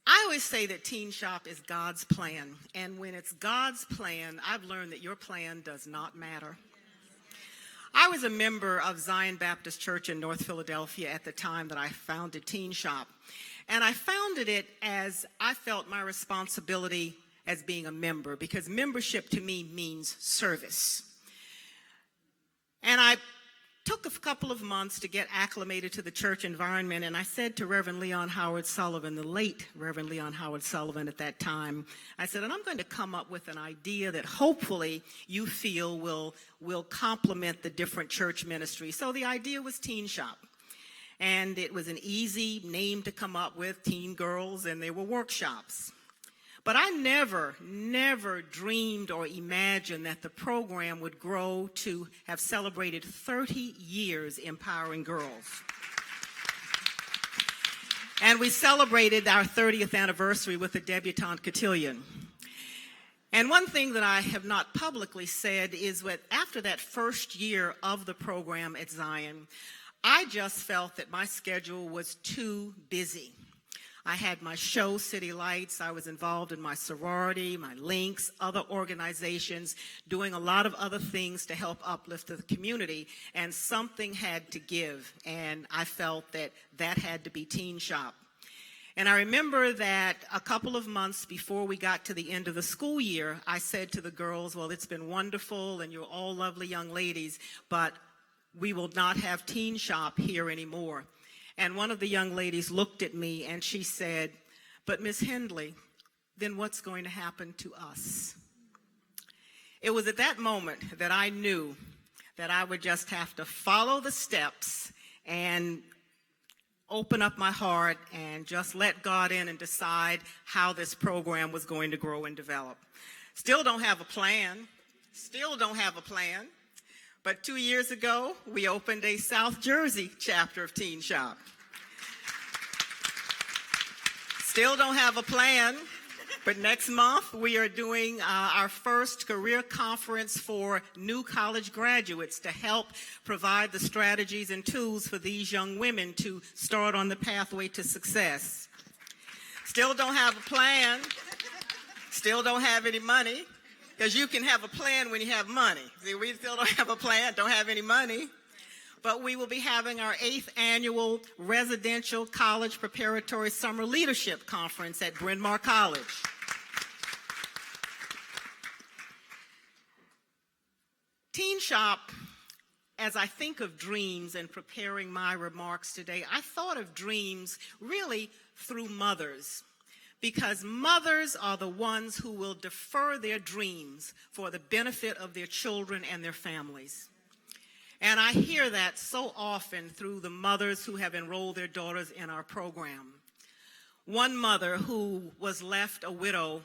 I always say that Teen Shop is God's plan, and when it's God's plan, I've learned that your plan does not matter. I was a member of Zion Baptist Church in North Philadelphia at the time that I founded Teen Shop. And I founded it as I felt my responsibility as being a member, because membership to me means service. And I took a couple of months to get acclimated to the church environment, and I said to Reverend Leon Howard Sullivan, the late Reverend Leon Howard Sullivan at that time, I said, and I'm going to come up with an idea that hopefully you feel will complement the different church ministries. So the idea was Teen Shop. And it was an easy name to come up with, teen girls, and they were workshops. But I never dreamed or imagined that the program would grow to have celebrated 30 years empowering girls. And we celebrated our 30th anniversary with the debutante cotillion. And one thing that I have not publicly said is that after that first year of the program at Zion, I just felt that my schedule was too busy. I had my show, City Lights. I was involved in my sorority, my links, other organizations, doing a lot of other things to help uplift the community, and something had to give, and I felt that that had to be Teen Shop. And I remember that a couple of months before we got to the end of the school year, I said to the girls, well, it's been wonderful, and you're all lovely young ladies, but we will not have Teen Shop here anymore. And one of the young ladies looked at me and she said, but Miss Hindley, then what's going to happen to us? It was at that moment that I knew that I would just have to follow the steps and open up my heart and just let God in and decide how this program was going to grow and develop. Still don't have a plan. But 2 years ago, we opened a South Jersey chapter of Teen Shop. Still don't have a plan, but next month we are doing our first career conference for new college graduates to help provide the strategies and tools for these young women to start on the pathway to success. Still don't have a plan. Still don't have any money. Because you can have a plan when you have money. See, we still don't have a plan, don't have any money. But we will be having our 8th annual residential college preparatory summer leadership conference at Bryn Mawr College. Teen Shop, as I think of dreams and preparing my remarks today, I thought of dreams really through mothers. Because mothers are the ones who will defer their dreams for the benefit of their children and their families. And I hear that so often through the mothers who have enrolled their daughters in our program. One mother who was left a widow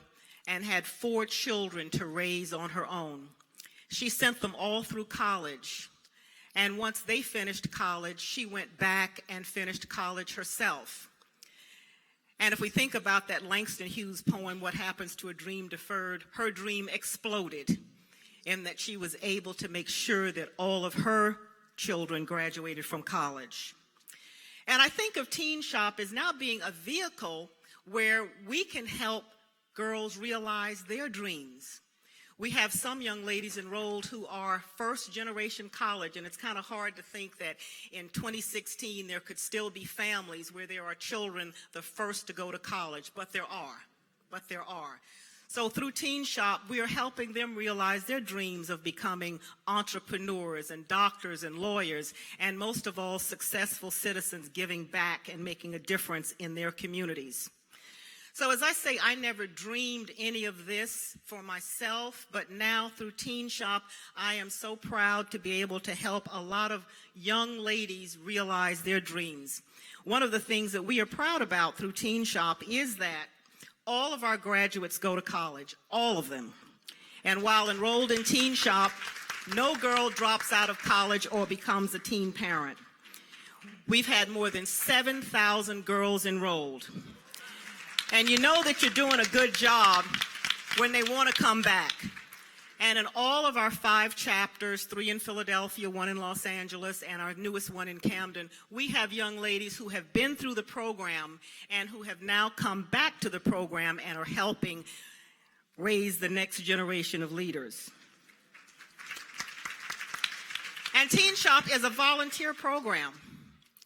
and had 4 children to raise on her own. She sent them all through college. And once they finished college, she went back and finished college herself. And if we think about that Langston Hughes poem, What Happens to a Dream Deferred, her dream exploded in that she was able to make sure that all of her children graduated from college. And I think of Teen Shop as now being a vehicle where we can help girls realize their dreams. We have some young ladies enrolled who are first-generation college, and it's kind of hard to think that in 2016 there could still be families where there are children the first to go to college, but there are. So through Teen Shop, we are helping them realize their dreams of becoming entrepreneurs and doctors and lawyers, and most of all, successful citizens giving back and making a difference in their communities. So as I say, I never dreamed any of this for myself, but now through Teen Shop, I am so proud to be able to help a lot of young ladies realize their dreams. One of the things that we are proud about through Teen Shop is that all of our graduates go to college, all of them. And while enrolled in Teen Shop, no girl drops out of college or becomes a teen parent. We've had more than 7,000 girls enrolled. And you know that you're doing a good job when they want to come back. And in all of our 5 chapters, 3 in Philadelphia, 1 in Los Angeles, and our newest one in Camden, we have young ladies who have been through the program and who have now come back to the program and are helping raise the next generation of leaders. And Teen Shop is a volunteer program.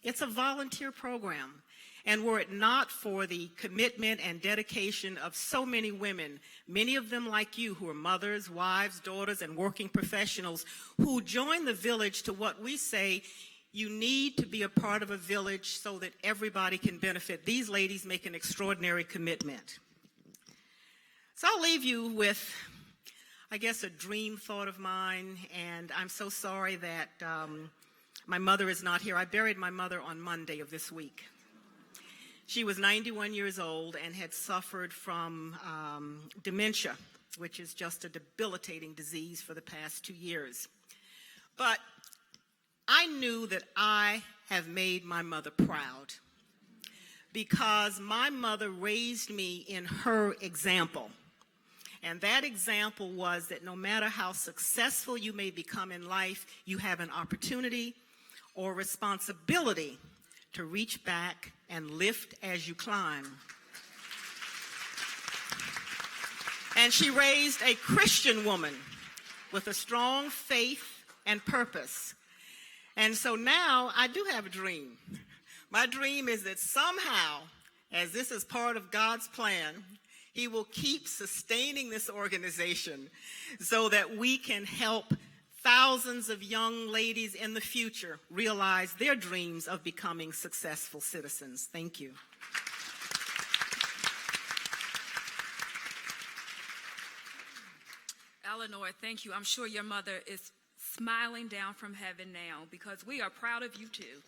It's a volunteer program. And were it not for the commitment and dedication of so many women, many of them like you, who are mothers, wives, daughters, and working professionals, who join the village to what we say, you need to be a part of a village so that everybody can benefit. These ladies make an extraordinary commitment. So I'll leave you with, I guess, a dream thought of mine, and I'm so sorry that my mother is not here. I buried my mother on Monday of this week. She was 91 years old and had suffered from dementia, which is just a debilitating disease for the past 2 years. But I knew that I have made my mother proud because my mother raised me in her example. And that example was that no matter how successful you may become in life, you have an opportunity or responsibility to reach back and lift as you climb. And she raised a Christian woman with a strong faith and purpose. And so now I do have a dream. My dream is that somehow, as this is part of God's plan, He will keep sustaining this organization so that we can help thousands of young ladies in the future realize their dreams of becoming successful citizens. Thank you. Eleanor, thank you. I'm sure your mother is smiling down from heaven now because we are proud of you too.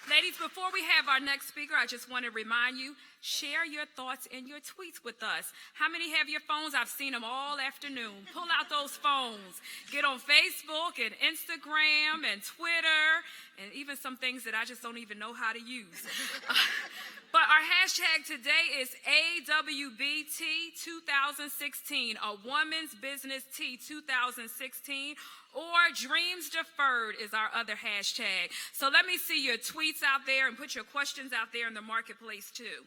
Ladies, before we have our next speaker, I just want to remind you, share your thoughts and your tweets with us. How many have your phones? I've seen them all afternoon. Pull out those phones. Get on Facebook and Instagram and Twitter and even some things that I just don't even know how to use. But our hashtag today is AWBT2016, a Woman's Business Tea 2016. Or Dreams Deferred is our other hashtag. So let me see your tweets out there and put your questions out there in the marketplace too.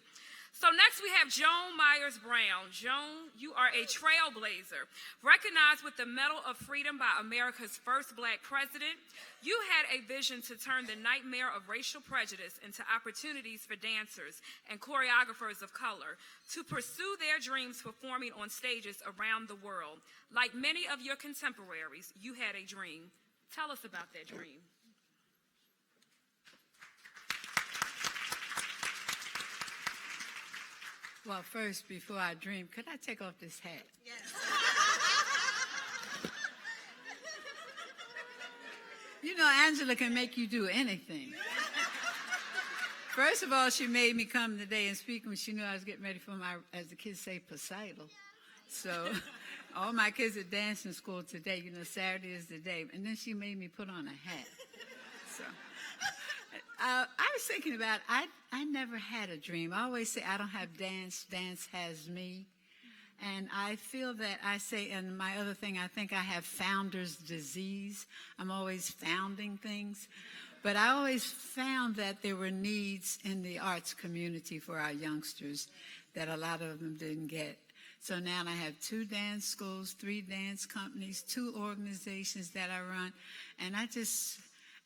So next we have Joan Myers-Brown. Joan, you are a trailblazer. Recognized with the Medal of Freedom by America's first Black president, you had a vision to turn the nightmare of racial prejudice into opportunities for dancers and choreographers of color to pursue their dreams performing on stages around the world. Like many of your contemporaries, you had a dream. Tell us about that dream. Well, first, before I dream, could I take off this hat? Yes. You know, Angela can make you do anything. First of all, she made me come today and speak when she knew I was getting ready for my, as the kids say, recital. So all my kids are dancing school today. You know, Saturday is the day. And then she made me put on a hat. So I was thinking about, I never had a dream. I always say I don't have dance, dance has me. And I feel that I say, and my other thing, I think I have founder's disease. I'm always founding things. But I always found that there were needs in the arts community for our youngsters that a lot of them didn't get. So now I have 2 dance schools, 3 dance companies, 2 organizations that I run. And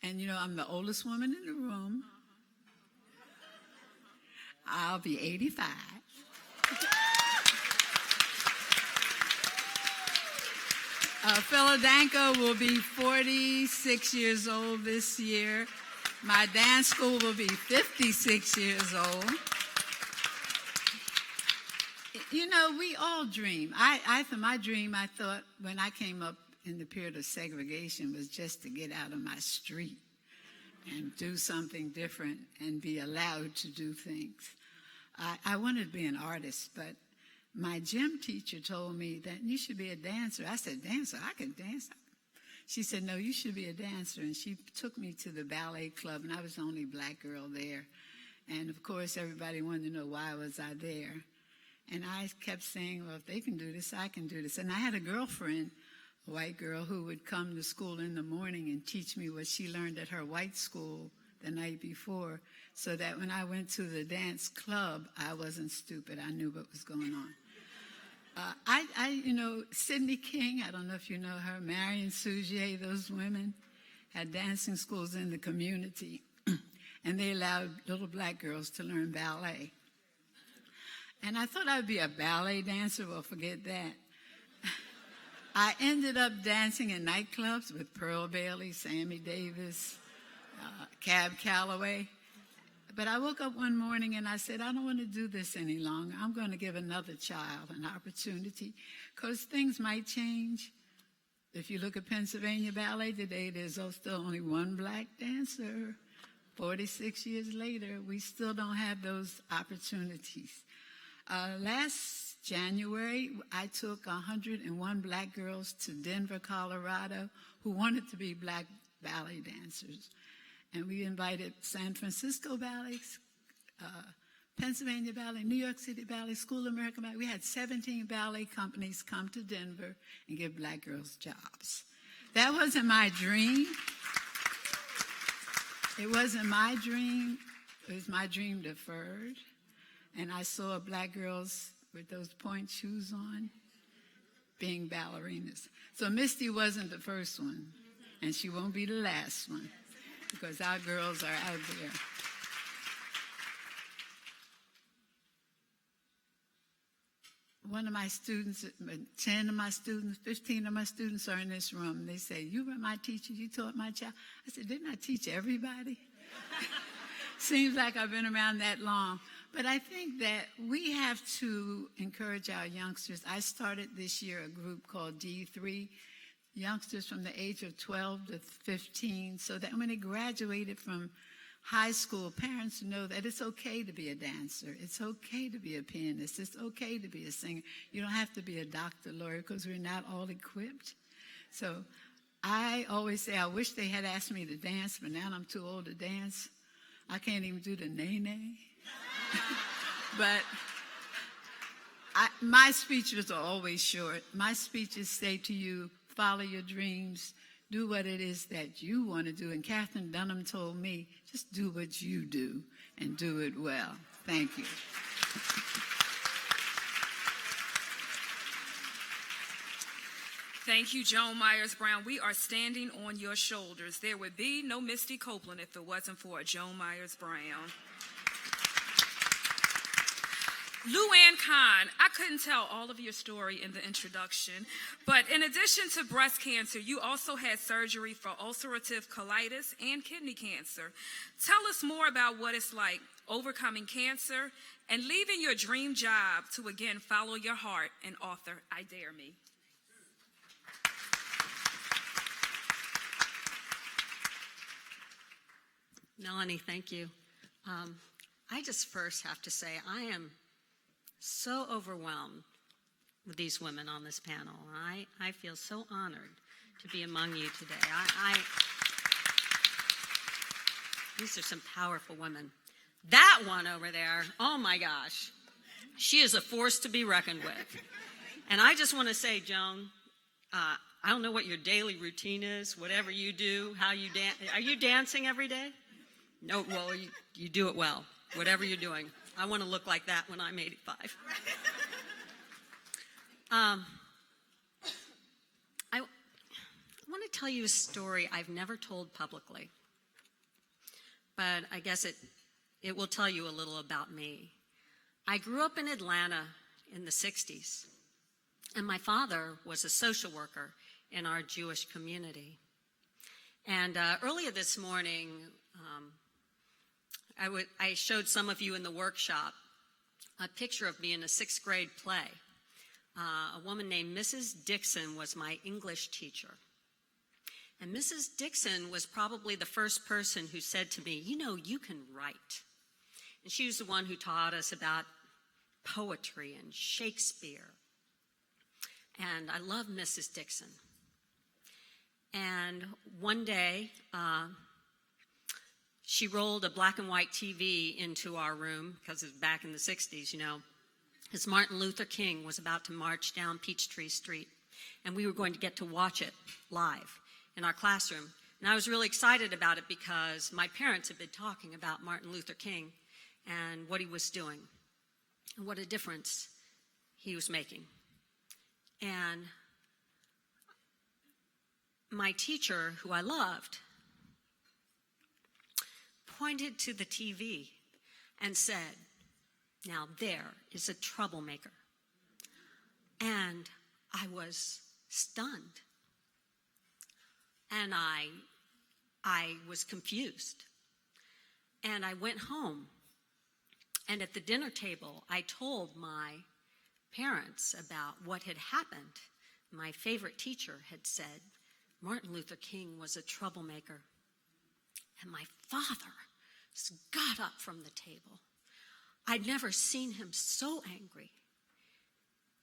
and you know, I'm the oldest woman in the room. I'll be 85. Philadelphia will be 46 years old this year. My dance school will be 56 years old. You know, we all dream. For my dream, I thought when I came up in the period of segregation was just to get out of my street and do something different and be allowed to do things. I wanted to be an artist, but my gym teacher told me that you should be a dancer. I said, dancer? I can dance. She said, no, you should be a dancer. And she took me to the ballet club, and I was the only black girl there. And, of course, everybody wanted to know why was I there. And I kept saying, well, if they can do this, I can do this. And I had a girlfriend, a white girl, who would come to school in the morning and teach me what she learned at her white school the night before, so that when I went to the dance club, I wasn't stupid. I knew what was going on. You know, Sidney King, I don't know if you know her, Marion Sougier, those women had dancing schools in the community. and they allowed little black girls to learn ballet. And I thought I'd be a ballet dancer. Well, forget that. I ended up dancing in nightclubs with Pearl Bailey, Sammy Davis, Cab Calloway. But I woke up one morning and I said, I don't want to do this any longer. I'm going to give another child an opportunity because things might change. If you look at Pennsylvania Ballet today, there's still only one black dancer. 46 years later, we still don't have those opportunities. Last January, I took 101 black girls to Denver, Colorado, who wanted to be black ballet dancers. And we invited San Francisco Ballet, Pennsylvania Ballet, New York City Ballet, School of American Ballet. We had 17 ballet companies come to Denver and give black girls jobs. That wasn't my dream. It wasn't my dream. It was my dream deferred. And I saw black girls with those point shoes on being ballerinas. So Misty wasn't the first one, and she won't be the last one, because our girls are out there. One of my students, 10 of my students, 15 of my students are in this room. They say, you were my teacher, you taught my child. I said, didn't I teach everybody? Seems like I've been around that long. But I think that we have to encourage our youngsters. I started this year a group called D3, youngsters from the age of 12 to 15, so that when they graduated from high school, parents know that it's okay to be a dancer. It's okay to be a pianist. It's okay to be a singer. You don't have to be a doctor, lawyer, because we're not all equipped. So I always say, I wish they had asked me to dance, but now I'm too old to dance. I can't even do the nay-nay. But my speeches are always short. My speeches say to you, follow your dreams, do what it is that you want to do. And Catherine Dunham told me, just do what you do and do it well. Thank you. Thank you, Joan Myers-Brown. We are standing on your shoulders. There would be no Misty Copeland if it wasn't for Joan Myers-Brown. Luann Kahn, I couldn't tell all of your story in the introduction, but in addition to breast cancer, you also had surgery for ulcerative colitis and kidney cancer. Tell us more about what it's like overcoming cancer and leaving your dream job to again follow your heart and author I Dare Me. Melanie, thank you. I just first have to say I am so overwhelmed with these women on this panel. I feel so honored to be among you today. These are some powerful women. That one over there, oh my gosh, she is a force to be reckoned with. And I just want to say, Joan, I don't know what your daily routine is, whatever you do, how you dance. Are you dancing every day? No, well, you do it well, whatever you're doing. I want to look like that when I'm 85. I want to tell you a story I've never told publicly, but I guess it will tell you a little about me. I grew up in Atlanta in the 60s, and my father was a social worker in our Jewish community. And earlier this morning, I showed some of you in the workshop a picture of me in a 6th grade play. A woman named Mrs. Dixon was my English teacher. And Mrs. Dixon was probably the first person who said to me, you know, you can write. And she was the one who taught us about poetry and Shakespeare. And I love Mrs. Dixon. And one day, she rolled a black and white TV into our room, because it was back in the 60s, you know, as Martin Luther King was about to march down Peachtree Street. And we were going to get to watch it live in our classroom. And I was really excited about it because my parents had been talking about Martin Luther King and what he was doing and what a difference he was making. And my teacher, who I loved, pointed to the TV and said, "Now there is a troublemaker." And I was stunned. And I was confused. And I went home. And at the dinner table, I told my parents about what had happened. My favorite teacher had said Martin Luther King was a troublemaker. And my father got up from the table. I'd never seen him so angry.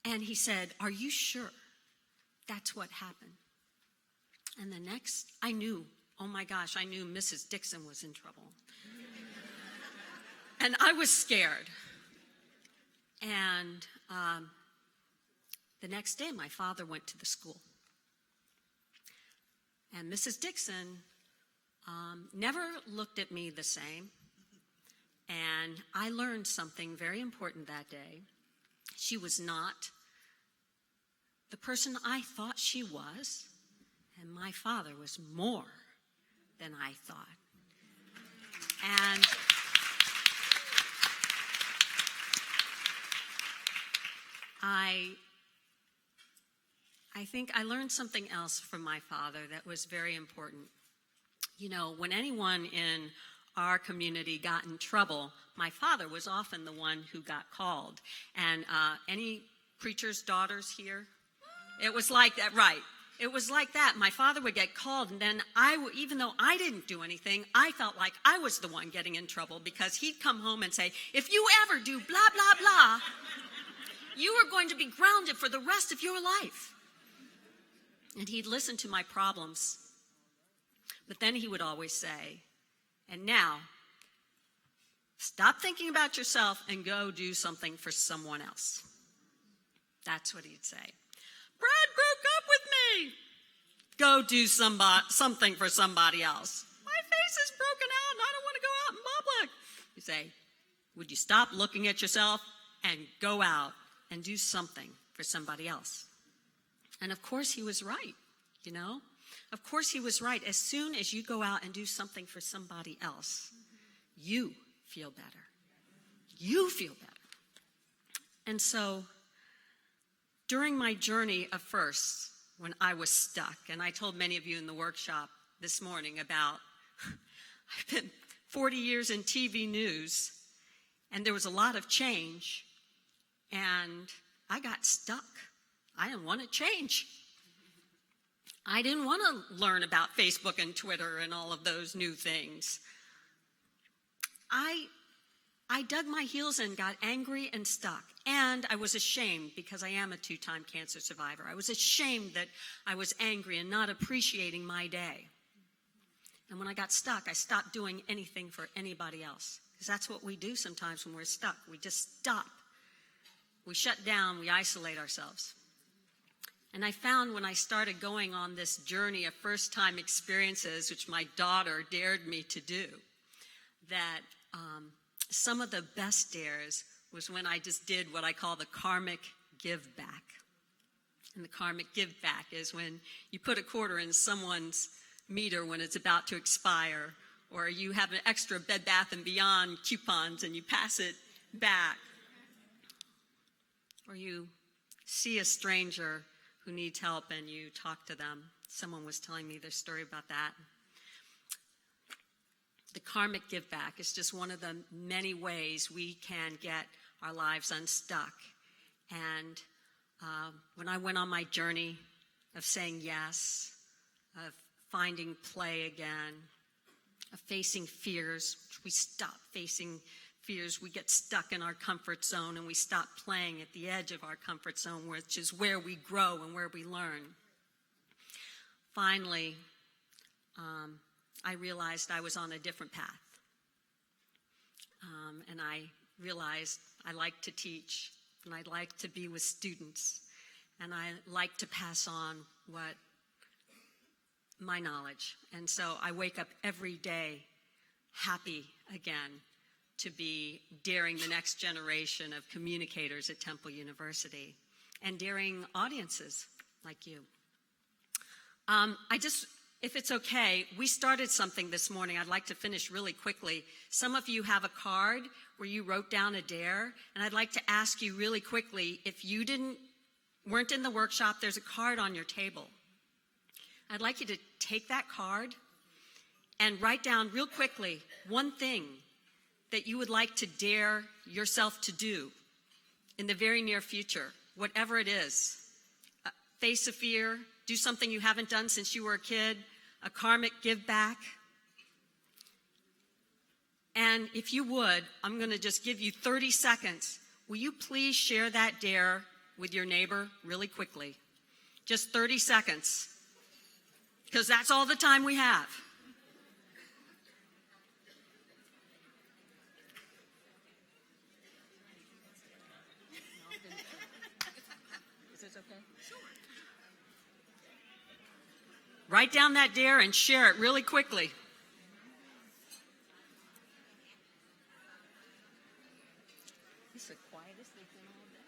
And he said, "Are you sure that's what happened?" And the next, I knew, oh my gosh, I knew Mrs. Dixon was in trouble. And I was scared. And the next day, my father went to the school. And Mrs. Dixon never looked at me the same. And I learned something very important that day. She was not the person I thought she was, and my father was more than I thought. And I think I learned something else from my father that was very important. You know, when anyone in our community got in trouble, my father was often the one who got called. And any preacher's daughters here? It was like that, right? It was like that. My father would get called, and then even though I didn't do anything, I felt like I was the one getting in trouble, because he'd come home and say, "If you ever do blah, blah, blah, you are going to be grounded for the rest of your life." And he'd listen to my problems. But then he would always say, "And now, stop thinking about yourself and go do something for someone else." That's what he'd say. "Brad broke up with me. Go do something for somebody else. My face is broken out and I don't want to go out in public." You say, "Would you stop looking at yourself and go out and do something for somebody else?" And of course he was right, you know? Of course he was right. As soon as you go out and do something for somebody else, you feel better. You feel better. And so during my journey of firsts, when I was stuck, and I told many of you in the workshop this morning about, I've been 40 years in TV news, and there was a lot of change, and I got stuck. I didn't want to change. I didn't want to learn about Facebook and Twitter and all of those new things. I dug my heels in, got angry and stuck. And I was ashamed, because I am a 2-time cancer survivor. I was ashamed that I was angry and not appreciating my day. And when I got stuck, I stopped doing anything for anybody else. Because that's what we do sometimes when we're stuck. We just stop. We shut down, we isolate ourselves. And I found when I started going on this journey of first-time experiences, which my daughter dared me to do, that some of the best dares was when I just did what I call the karmic give back. And the karmic give back is when you put a quarter in someone's meter when it's about to expire, or you have an extra Bed Bath & Beyond coupons and you pass it back. Or you see a stranger who needs help and you talk to them. Someone was telling me their story about that. The karmic give back is just one of the many ways we can get our lives unstuck. And when I went on my journey of saying yes, of finding play again, of facing fears, we stop facing fears. We get stuck in our comfort zone and we stop playing at the edge of our comfort zone, which is where we grow and where we learn. Finally, I realized I was on a different path. And I realized I like to teach, and I like to be with students, and I like to pass on what my knowledge. And so I wake up every day happy again to be daring the next generation of communicators at Temple University and daring audiences like you. I just if it's okay, we started something this morning. I'd like to finish really quickly. Some of you have a card where you wrote down a dare, and I'd like to ask you really quickly, if you weren't in the workshop, there's a card on your table. I'd like you to take that card and write down real quickly one thing that you would like to dare yourself to do in the very near future, whatever it is. Face a fear, do something you haven't done since you were a kid, a karmic give back. And if you would, I'm going to just give you 30 seconds. Will you please share that dare with your neighbor really quickly? Just 30 seconds, because that's all the time we have. Is this okay? Sure. Write down that dare and share it really quickly. It's the quietest thing all day.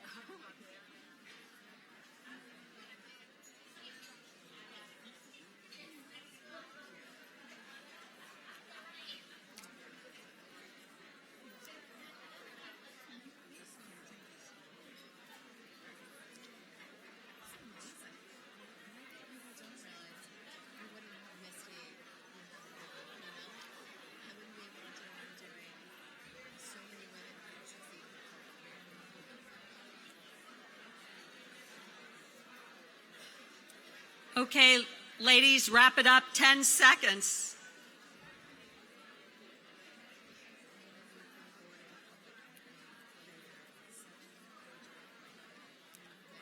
Okay, ladies, wrap it up. 10 seconds.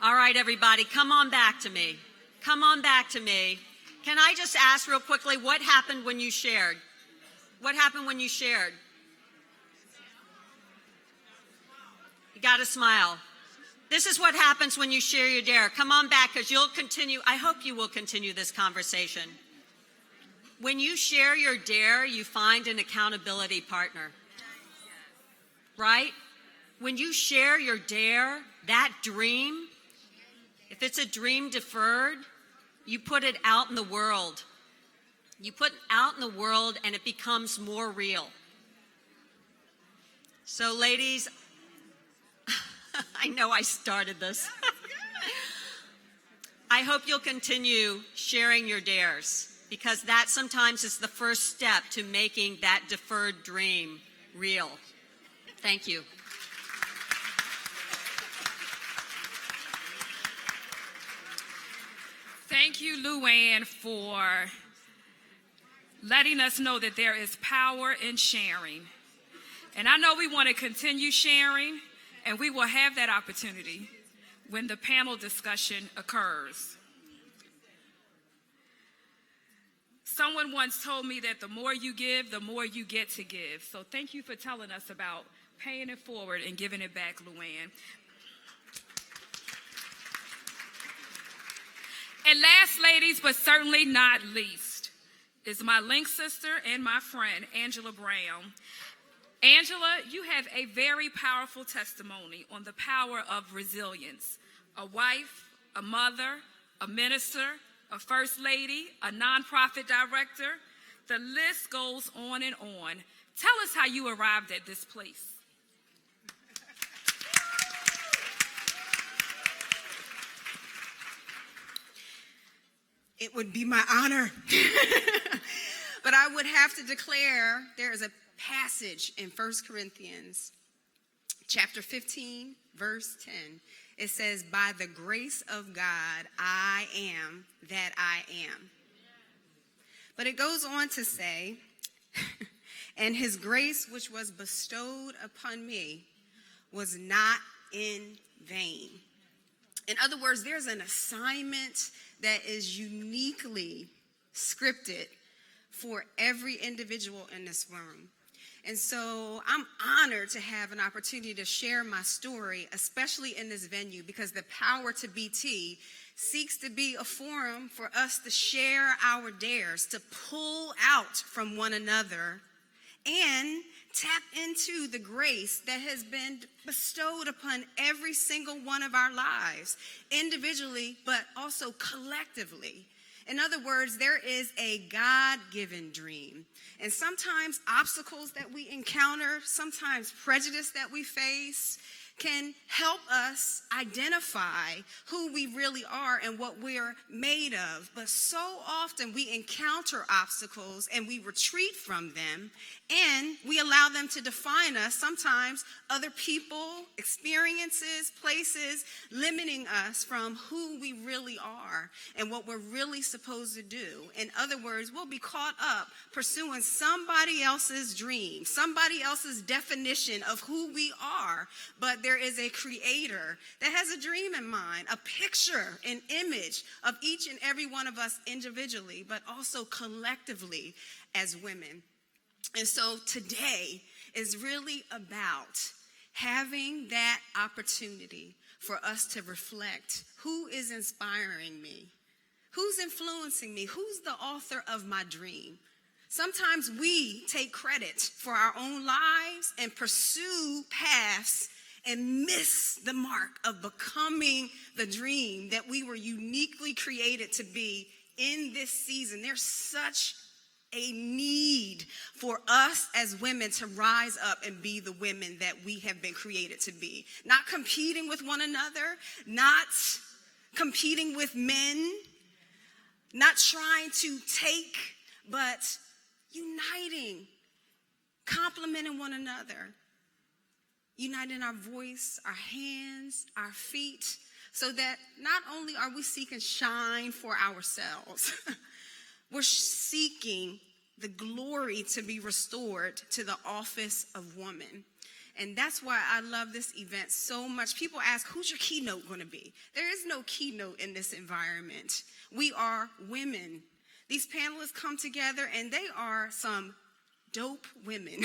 All right, everybody, come on back to me. Come on back to me. Can I just ask real quickly, what happened when you shared? What happened when you shared? You got to smile. This is what happens when you share your dare. Come on back, because you'll continue. I hope you will continue this conversation. When you share your dare, you find an accountability partner. Right? When you share your dare, that dream, if it's a dream deferred, you put it out in the world. You put it out in the world, and it becomes more real. So, ladies, I know I started this. I hope you'll continue sharing your dares, because that sometimes is the first step to making that deferred dream real. Thank you. Thank you, Luann, for letting us know that there is power in sharing. And I know we want to continue sharing, and we will have that opportunity when the panel discussion occurs. Someone once told me that the more you give, the more you get to give. So thank you for telling us about paying it forward and giving it back, Luann. And last, ladies, but certainly not least, is my link sister and my friend, Angela Brown. Angela, you have a very powerful testimony on the power of resilience. A wife, a mother, a minister, a first lady, a nonprofit director. The list goes on and on. Tell us how you arrived at this place. It would be my honor. But I would have to declare there is a passage in 1 Corinthians chapter 15, verse 10. It says, by the grace of God, I am that I am. But it goes on to say, and his grace which was bestowed upon me was not in vain. In other words, there's an assignment that is uniquely scripted for every individual in this room. And so I'm honored to have an opportunity to share my story, especially in this venue, because the Power to BT seeks to be a forum for us to share our dares, to pull out from one another and tap into the grace that has been bestowed upon every single one of our lives, individually, but also collectively. In other words, there is a God-given dream. And sometimes obstacles that we encounter, sometimes prejudice that we face, can help us identify who we really are and what we're made of. But so often we encounter obstacles and we retreat from them and we allow them to define us. Sometimes other people, experiences, places, limiting us from who we really are and what we're really supposed to do. In other words, we'll be caught up pursuing somebody else's dream, somebody else's definition of who we are. But there is a creator that has a dream in mind, a picture, an image of each and every one of us individually, but also collectively as women. And so today is really about having that opportunity for us to reflect who is inspiring me, who's influencing me, who's the author of my dream. Sometimes we take credit for our own lives and pursue paths and miss the mark of becoming the dream that we were uniquely created to be in this season. There's such a need for us as women to rise up and be the women that we have been created to be. Not competing with one another, not competing with men, not trying to take, but uniting, complementing one another, uniting our voice, our hands, our feet, so that not only are we seeking shine for ourselves, we're seeking the glory to be restored to the office of woman. And that's why I love this event so much. People ask, who's your keynote going to be? There is no keynote in this environment. We are women. These panelists come together and they are some dope women.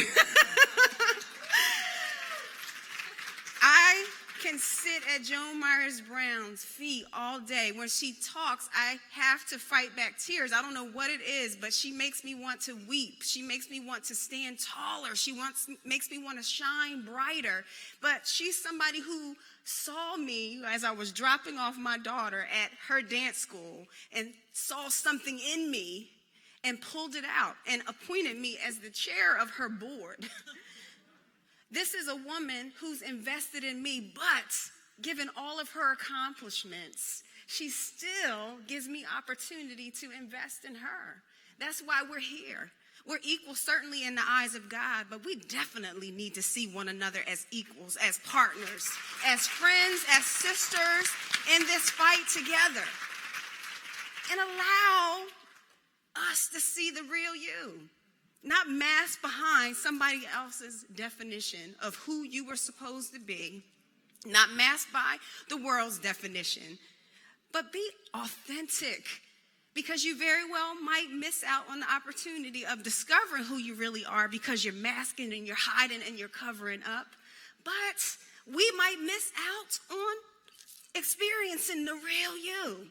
I can sit at Joan Myers Brown's feet all day. When she talks, I have to fight back tears. I don't know what it is, but she makes me want to weep. She makes me want to stand taller. She makes me want to shine brighter. But she's somebody who saw me as I was dropping off my daughter at her dance school and saw something in me and pulled it out and appointed me as the chair of her board. This is a woman who's invested in me, but given all of her accomplishments, she still gives me opportunity to invest in her. That's why we're here. We're equal, certainly in the eyes of God, but we definitely need to see one another as equals, as partners, as friends, as sisters in this fight together. And allow us to see the real you. Not masked behind somebody else's definition of who you were supposed to be, not masked by the world's definition, but be authentic, because you very well might miss out on the opportunity of discovering who you really are because you're masking and you're hiding and you're covering up. But we might miss out on experiencing the real you.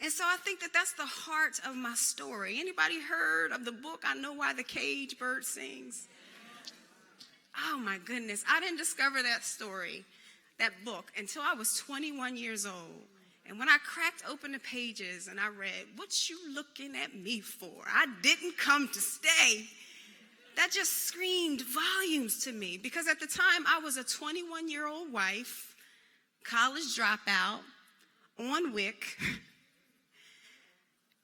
And so I think that that's the heart of my story. Anybody heard of the book, I Know Why the Caged Bird Sings? Oh my goodness. I didn't discover that book, until I was 21 years old. And when I cracked open the pages and I read, "What you looking at me for? I didn't come to stay." That just screamed volumes to me, because at the time I was a 21-year-old wife, college dropout, on WIC,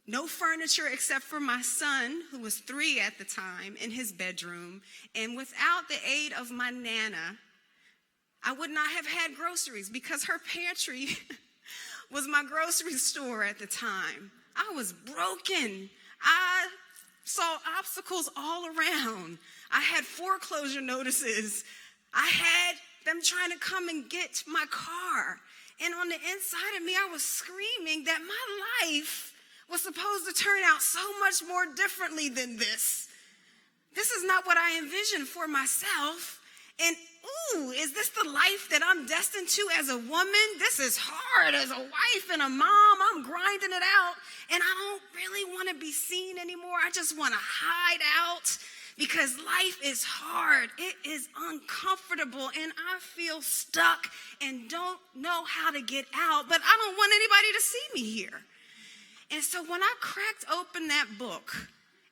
no furniture except for my son, who was 3 at the time, in his bedroom. And without the aid of my Nana, I would not have had groceries, because her pantry was my grocery store at the time. I was broken. I saw obstacles all around. I had foreclosure notices. I had them trying to come and get my car. And on the inside of me, I was screaming that my life was supposed to turn out so much more differently than this. This is not what I envisioned for myself. And ooh, is this the life that I'm destined to as a woman? This is hard as a wife and a mom. I'm grinding it out, and I don't really want to be seen anymore. I just want to hide out, because life is hard. It is uncomfortable, and I feel stuck and don't know how to get out, but I don't want anybody to see me here. And so when I cracked open that book,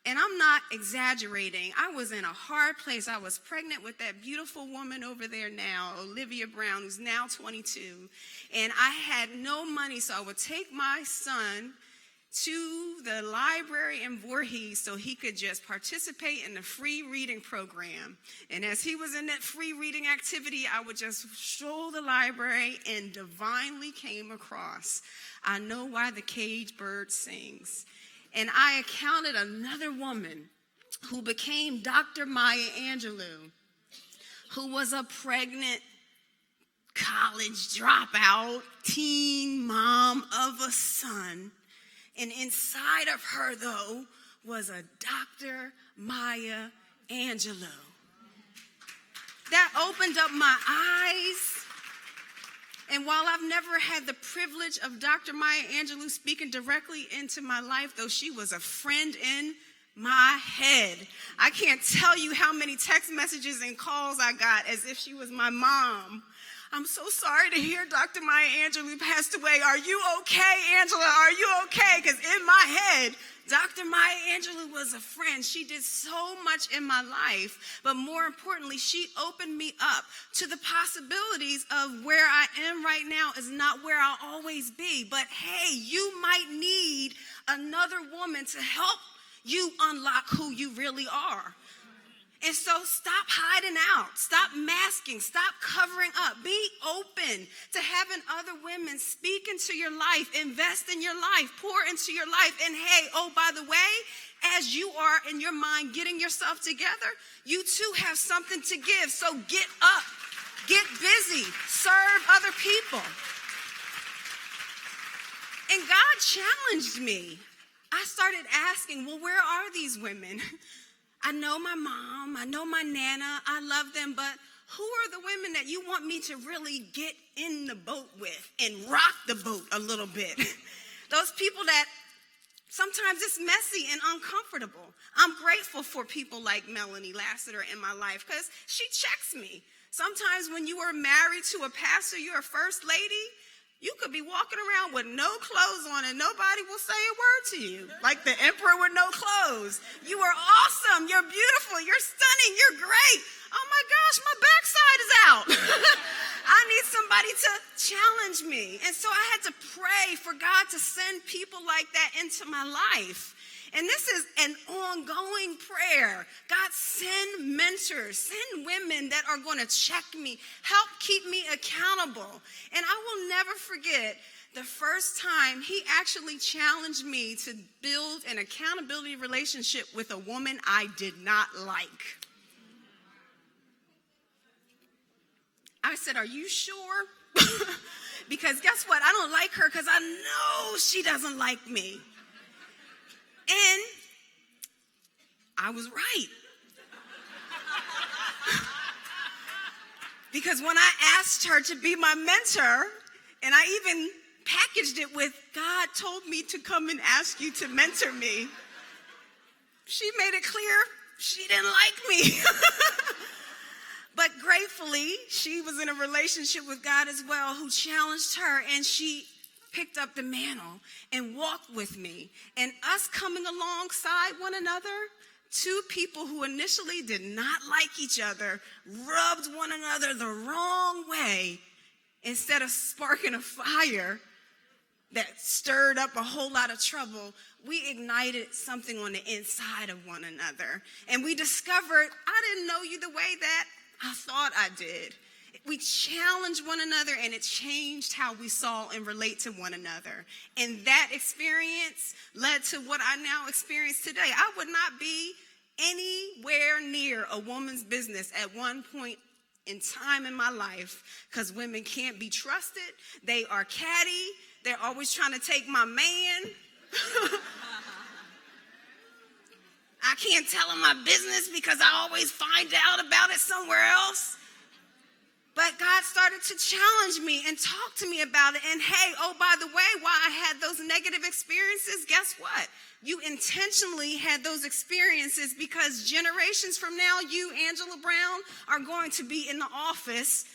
and I'm not exaggerating, I was in a hard place. I was pregnant with that beautiful woman over there now, Olivia Brown, who's now 22. And I had no money, so I would take my son to the library in Voorhees so he could just participate in the free reading program. And as he was in that free reading activity, I would just stroll the library and divinely came across I Know Why the Caged Bird Sings. And I encountered another woman who became Dr. Maya Angelou, who was a pregnant college dropout, teen mom of a son. And inside of her, though, was a Dr. Maya Angelou. That opened up my eyes. And while I've never had the privilege of Dr. Maya Angelou speaking directly into my life, though she was a friend in my head, I can't tell you how many text messages and calls I got as if she was my mom. I'm so sorry to hear Dr. Maya Angelou passed away. Are you okay, Angela? Are you okay? Because in my head, Dr. Maya Angelou was a friend. She did so much in my life, but more importantly, she opened me up to the possibilities of where I am right now is not where I'll always be. But hey, you might need another woman to help you unlock who you really are. And so stop hiding out, stop masking, stop covering up. Be open to having other women speak into your life, invest in your life, pour into your life. And hey, oh, by the way, as you are in your mind getting yourself together, you too have something to give. So get up, get busy, serve other people. And God challenged me. I started asking, well, where are these women? I know my mom, I know my Nana, I love them, but who are the women that you want me to really get in the boat with and rock the boat a little bit? Those people that sometimes it's messy and uncomfortable. I'm grateful for people like Melanie Lassiter in my life because she checks me. Sometimes when you are married to a pastor, you're a first lady, you could be walking around with no clothes on and nobody will say a word to you. Like the emperor with no clothes. You are awesome. You're beautiful. You're stunning. You're great. Oh my gosh, my backside is out. I need somebody to challenge me. And so I had to pray for God to send people like that into my life. And this is an ongoing prayer. God, send mentors, send women that are going to check me, help keep me accountable. And I will never forget the first time he actually challenged me to build an accountability relationship with a woman I did not like. I said, are you sure? Because guess what? I don't like her because I know she doesn't like me. And I was right. Because when I asked her to be my mentor, and I even packaged it with, God told me to come and ask you to mentor me, she made it clear she didn't like me. But gratefully, she was in a relationship with God as well, who challenged her, and she picked up the mantle and walked with me. And us coming alongside one another, two people who initially did not like each other, rubbed one another the wrong way instead of sparking a fire that stirred up a whole lot of trouble. We ignited something on the inside of one another. And we discovered, I didn't know you the way that I thought I did. We challenged one another, and it changed how we saw and relate to one another. And that experience led to what I now experience today. I would not be anywhere near a woman's business at one point in time in my life because women can't be trusted. They are catty. They're always trying to take my man. I can't tell them my business because I always find out about it somewhere else. But God started to challenge me and talk to me about it. And hey, oh, by the way, while I had those negative experiences, guess what? You intentionally had those experiences because generations from now, you, Angela Brown, are going to be in the office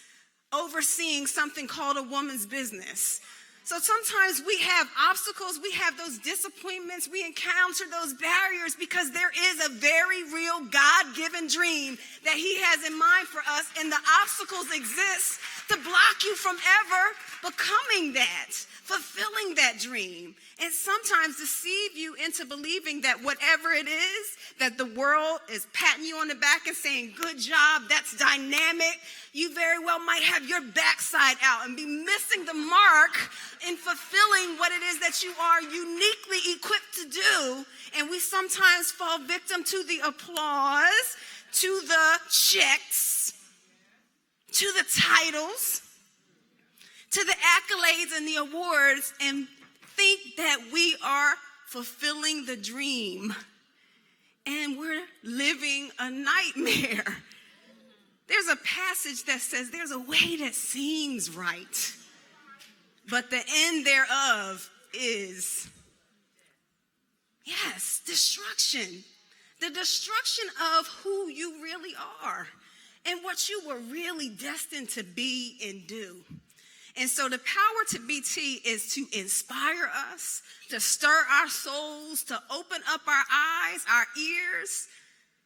overseeing something called a woman's business. So sometimes we have obstacles, we have those disappointments, we encounter those barriers because there is a very real God-given dream that he has in mind for us, and the obstacles exist to block you from ever becoming that, fulfilling that dream, and sometimes deceive you into believing that whatever it is, that the world is patting you on the back and saying, good job, that's dynamic. You very well might have your backside out and be missing the mark in fulfilling what it is that you are uniquely equipped to do. And we sometimes fall victim to the applause, to the checks, to the titles, to the accolades and the awards, and think that we are fulfilling the dream. And we're living a nightmare. There's a passage that says there's a way that seems right, but the end thereof is, yes, destruction. The destruction of who you really are and what you were really destined to be and do. And so the power to BT is to inspire us, to stir our souls, to open up our eyes, our ears,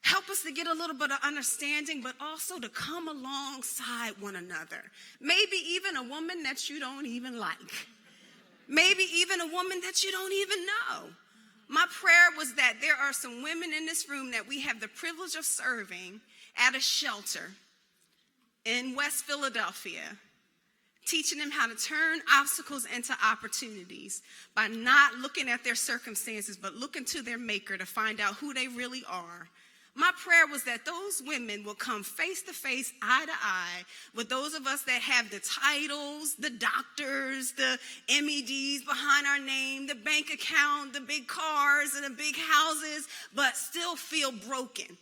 help us to get a little bit of understanding, but also to come alongside one another. Maybe even a woman that you don't even like. Maybe even a woman that you don't even know. My prayer was that there are some women in this room that we have the privilege of serving at a shelter in West Philadelphia, teaching them how to turn obstacles into opportunities by not looking at their circumstances, but looking to their maker to find out who they really are. My prayer was that those women will come face to face, eye to eye, with those of us that have the titles, the doctors, the MEDs behind our name, the bank account, the big cars and the big houses, but still feel broken.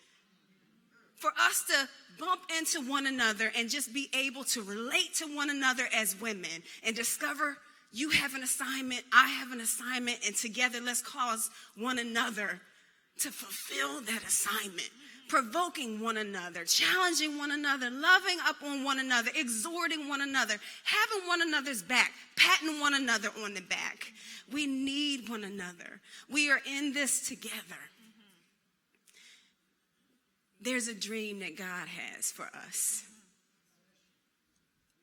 For us to bump into one another and just be able to relate to one another as women and discover you have an assignment, I have an assignment, and together let's cause one another to fulfill that assignment, provoking one another, challenging one another, loving up on one another, exhorting one another, having one another's back, patting one another on the back. We need one another. We are in this together. There's a dream that God has for us.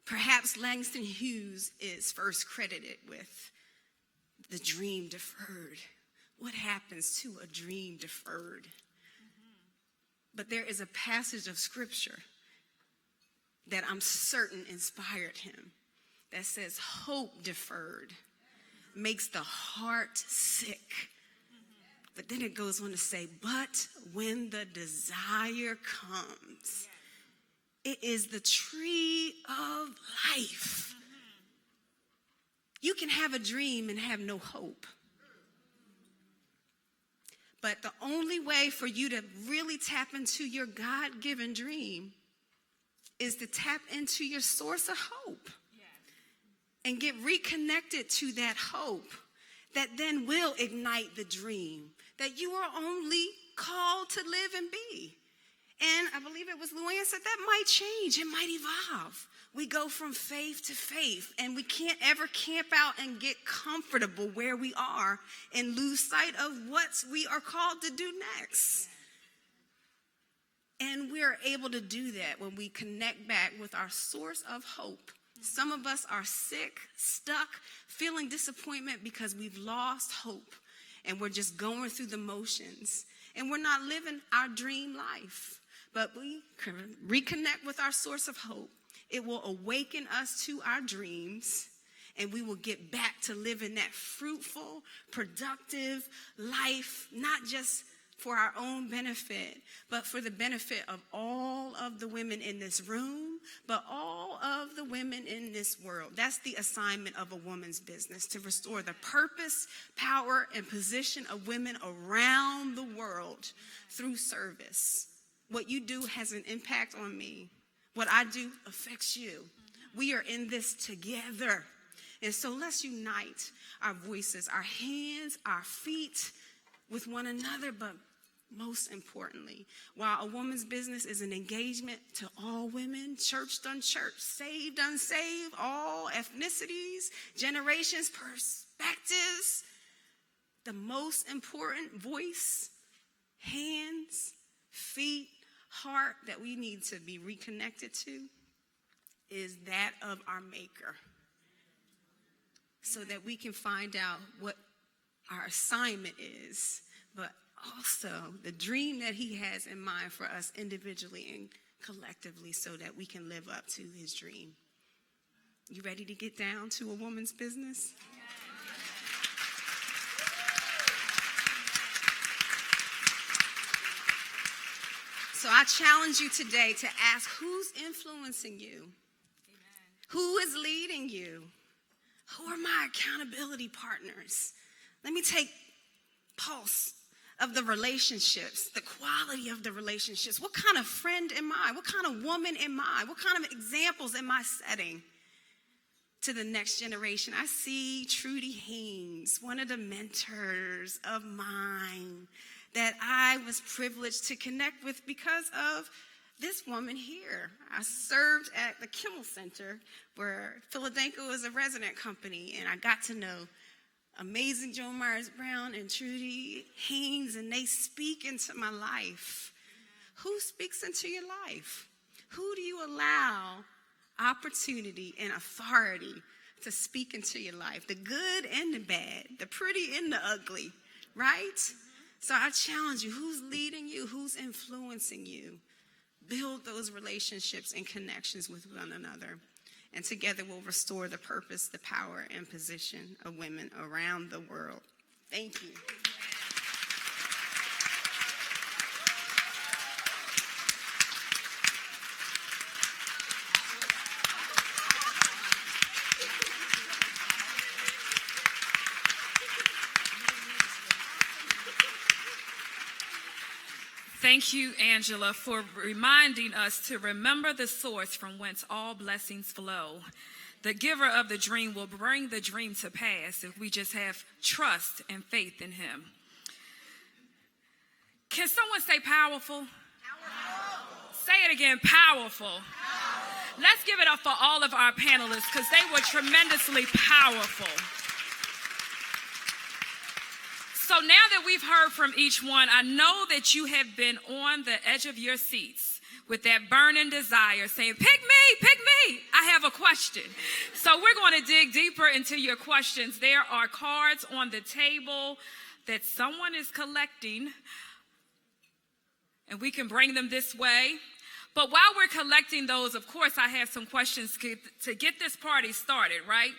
Perhaps Langston Hughes is first credited with the dream deferred. What happens to a dream deferred? But there is a passage of scripture that I'm certain inspired him that says, hope deferred makes the heart sick. But then it goes on to say, but when the desire comes, it is the tree of life. You can have a dream and have no hope. But the only way for you to really tap into your God-given dream is to tap into your source of hope and get reconnected to that hope that then will ignite the dream that you are only called to live and be. And I believe it was Luann said that might change, it might evolve. We go from faith to faith, and we can't ever camp out and get comfortable where we are and lose sight of what we are called to do next. And we are able to do that when we connect back with our source of hope. Some of us are sick, stuck, feeling disappointment because we've lost hope, and we're just going through the motions, and we're not living our dream life. But we can reconnect with our source of hope. It will awaken us to our dreams, and we will get back to living that fruitful, productive life, not just for our own benefit, but for the benefit of all of the women in this room, but all of the women in this world. That's the assignment of a woman's business, to restore the purpose, power, and position of women around the world through service. What you do has an impact on me. What I do affects you. We are in this together. And so let's unite our voices, our hands, our feet with one another, but most importantly, while a woman's business is an engagement to all women, churched, unchurched, saved, unsaved, all ethnicities, generations, perspectives, the most important voice, hands, feet, heart that we need to be reconnected to is that of our Maker, so that we can find out what our assignment is, but also the dream that he has in mind for us individually and collectively, so that we can live up to his dream. You ready to get down to a woman's business? So I challenge you today to ask, who's influencing you? Who is leading you? Who are my accountability partners? Let me take pulse of the relationships, the quality of the relationships. What kind of friend am I? What kind of woman am I? What kind of examples am I setting to the next generation? I see Trudy Haynes, one of the mentors of mine that I was privileged to connect with because of this woman here. I served at the Kimmel Center, where Philadelphia is a resident company, and I got to know amazing Joan Myers Brown and Trudy Haynes, and they speak into my life. Who speaks into your life? Who do you allow opportunity and authority to speak into your life? The good and the bad, the pretty and the ugly, right? So I challenge you, who's leading you? Who's influencing you? Build those relationships and connections with one another. And together we'll restore the purpose, the power, and position of women around the world. Thank you. Thank you, Angela, for reminding us to remember the source from whence all blessings flow. The giver of the dream will bring the dream to pass if we just have trust and faith in him. Can someone say powerful? Powerful. Say it again, powerful. Powerful. Let's give it up for all of our panelists, because they were tremendously powerful. So now that we've heard from each one, I know that you have been on the edge of your seats with that burning desire saying, pick me, I have a question. So we're going to dig deeper into your questions. There are cards on the table that someone is collecting, and we can bring them this way. But while we're collecting those, of course, I have some questions to get this party started, right?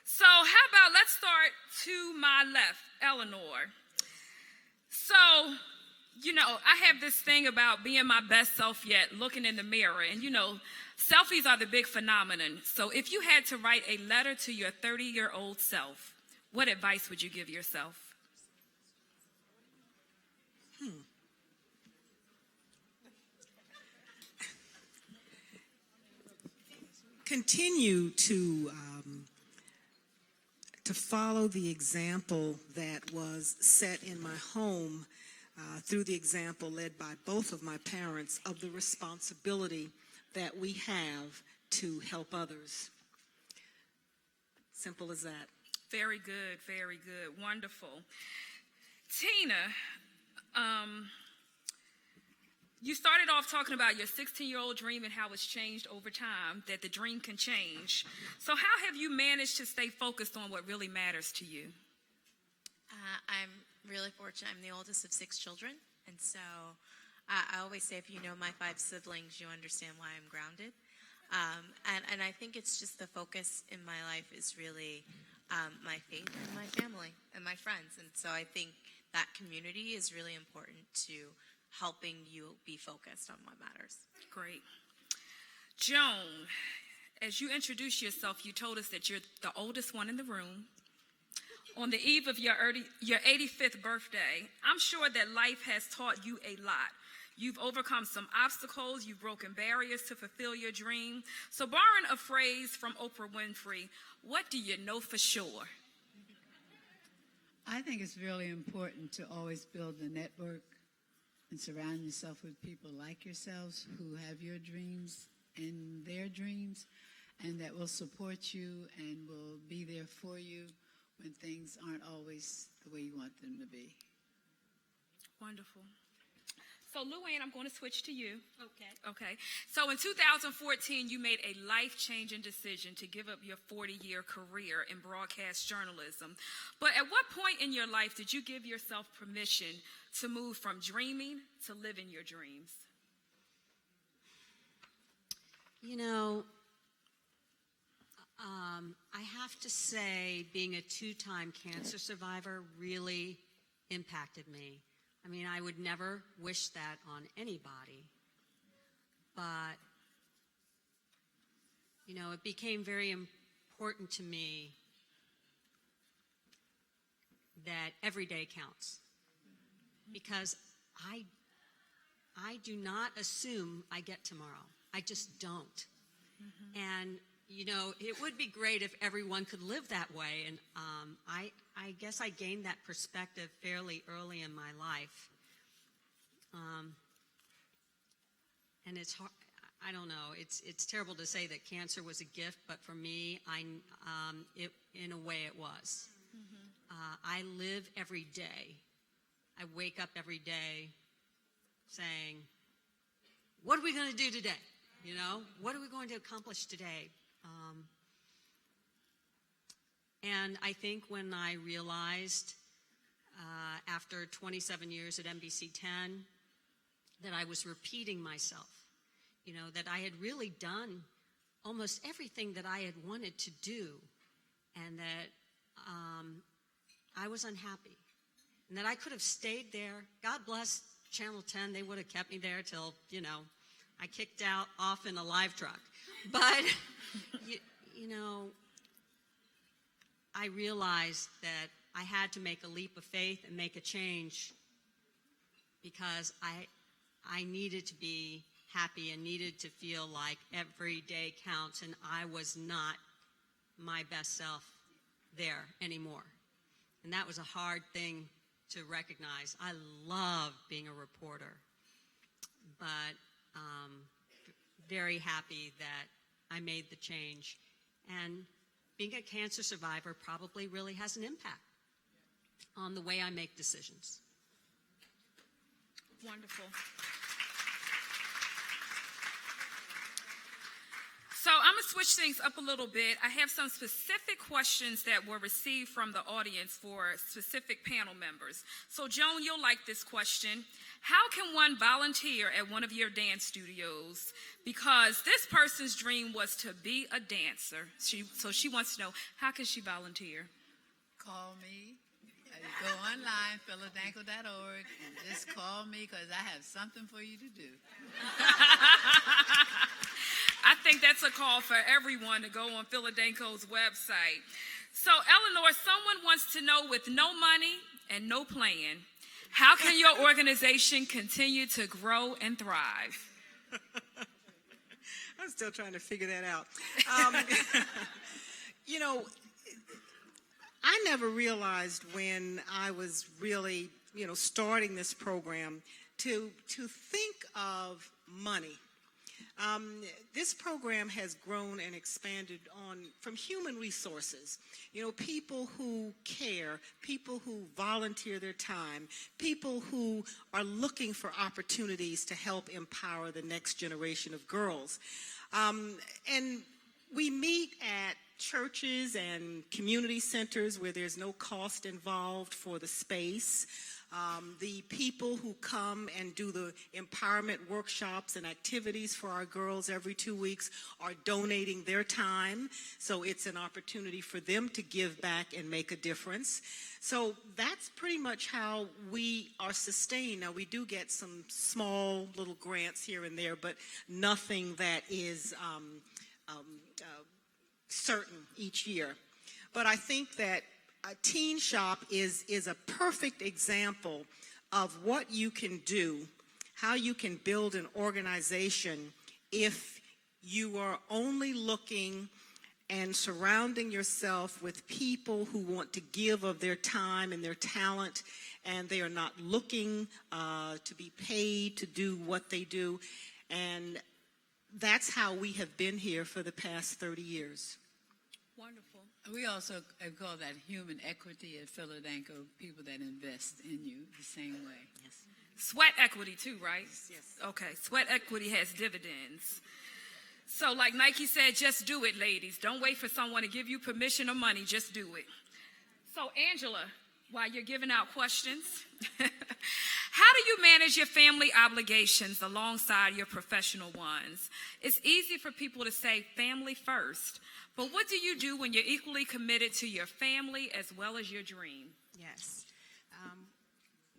So how about, let's start to my left, Eleanor. So, you know, I have this thing about being my best self yet, looking in the mirror. And, you know, selfies are the big phenomenon. So if you had to write a letter to your 30-year-old self, what advice would you give yourself? Continue to follow the example that was set in my home through the example led by both of my parents of the responsibility that we have to help others. Simple as that. Very good, very good. Wonderful. Tina, you started off talking about your 16-year-old dream and how it's changed over time, that the dream can change. So how have you managed to stay focused on what really matters to you? I'm really fortunate. I'm the oldest of 6 children. And so I always say, if you know my 5 siblings, you understand why I'm grounded. And I think it's just the focus in my life is really my faith and my family and my friends. And so I think that community is really important to helping you be focused on what matters. Great. Joan, as you introduced yourself, you told us that you're the oldest one in the room. On the eve of your 85th birthday, I'm sure that life has taught you a lot. You've overcome some obstacles, you've broken barriers to fulfill your dream. So borrowing a phrase from Oprah Winfrey, what do you know for sure? I think it's really important to always build a network and surround yourself with people like yourselves who have your dreams and their dreams, and that will support you and will be there for you when things aren't always the way you want them to be. Wonderful. So, Luann, I'm going to switch to you. Okay. Okay. So, in 2014, you made a life-changing decision to give up your 40-year career in broadcast journalism. But at what point in your life did you give yourself permission to move from dreaming to living your dreams? You know, I have to say, being a two-time cancer survivor really impacted me. I mean, I would never wish that on anybody. But, you know, it became very important to me that every day counts. Because I do not assume I get tomorrow. I just don't. And, you know, it would be great if everyone could live that way. And I guess I gained that perspective fairly early in my life. And it's hard, I don't know, it's terrible to say that cancer was a gift, but for me, in a way it was. I live every day. I wake up every day saying, what are we going to do today? You know, what are we going to accomplish today? And I think when I realized after 27 years at NBC 10 that I was repeating myself, you know, that I had really done almost everything that I had wanted to do, and that I was unhappy, and that I could have stayed there. God bless Channel 10. They would have kept me there till, you know, I kicked out off in a live truck. But, you know, I realized that I had to make a leap of faith and make a change, because I needed to be happy and needed to feel like every day counts, and I was not my best self there anymore. And that was a hard thing to recognize. I love being a reporter, but very happy that I made the change. And being a cancer survivor probably really has an impact on the way I make decisions. Wonderful. So I'm going to switch things up a little bit. I have some specific questions that were received from the audience for specific panel members. So Joan, you'll like this question. How can one volunteer at one of your dance studios? Because this person's dream was to be a dancer. So she wants to know, how can she volunteer? Call me. Go online, philadanco.org, and just call me, because I have something for you to do. I think that's a call for everyone to go on Philadanco's website. So, Eleanor, someone wants to know, with no money and no plan, how can your organization continue to grow and thrive? I'm still trying to figure that out. You know, I never realized when I was really, you know, starting this program to think of money. This program has grown and expanded from human resources. You know, people who care, people who volunteer their time, people who are looking for opportunities to help empower the next generation of girls. And we meet at churches and community centers where there's no cost involved for the space. The people who come and do the empowerment workshops and activities for our girls every 2 weeks are donating their time, so it's an opportunity for them to give back and make a difference. So that's pretty much how we are sustained. Now, we do get some small little grants here and there, but nothing that is certain each year. But I think that a Teen Shop is a perfect example of what you can do, how you can build an organization if you are only looking and surrounding yourself with people who want to give of their time and their talent, and they are not looking to be paid to do what they do. And that's how we have been here for the past 30 years. Wonderful. We also call that human equity at Philadelphia, people that invest in you the same way. Yes. Sweat equity too, right? Yes. Okay, sweat equity has dividends. So like Nike said, just do it, ladies. Don't wait for someone to give you permission or money, just do it. So Angela, while you're giving out questions, how do you manage your family obligations alongside your professional ones? It's easy for people to say family first, but what do you do when you're equally committed to your family as well as your dream? Yes.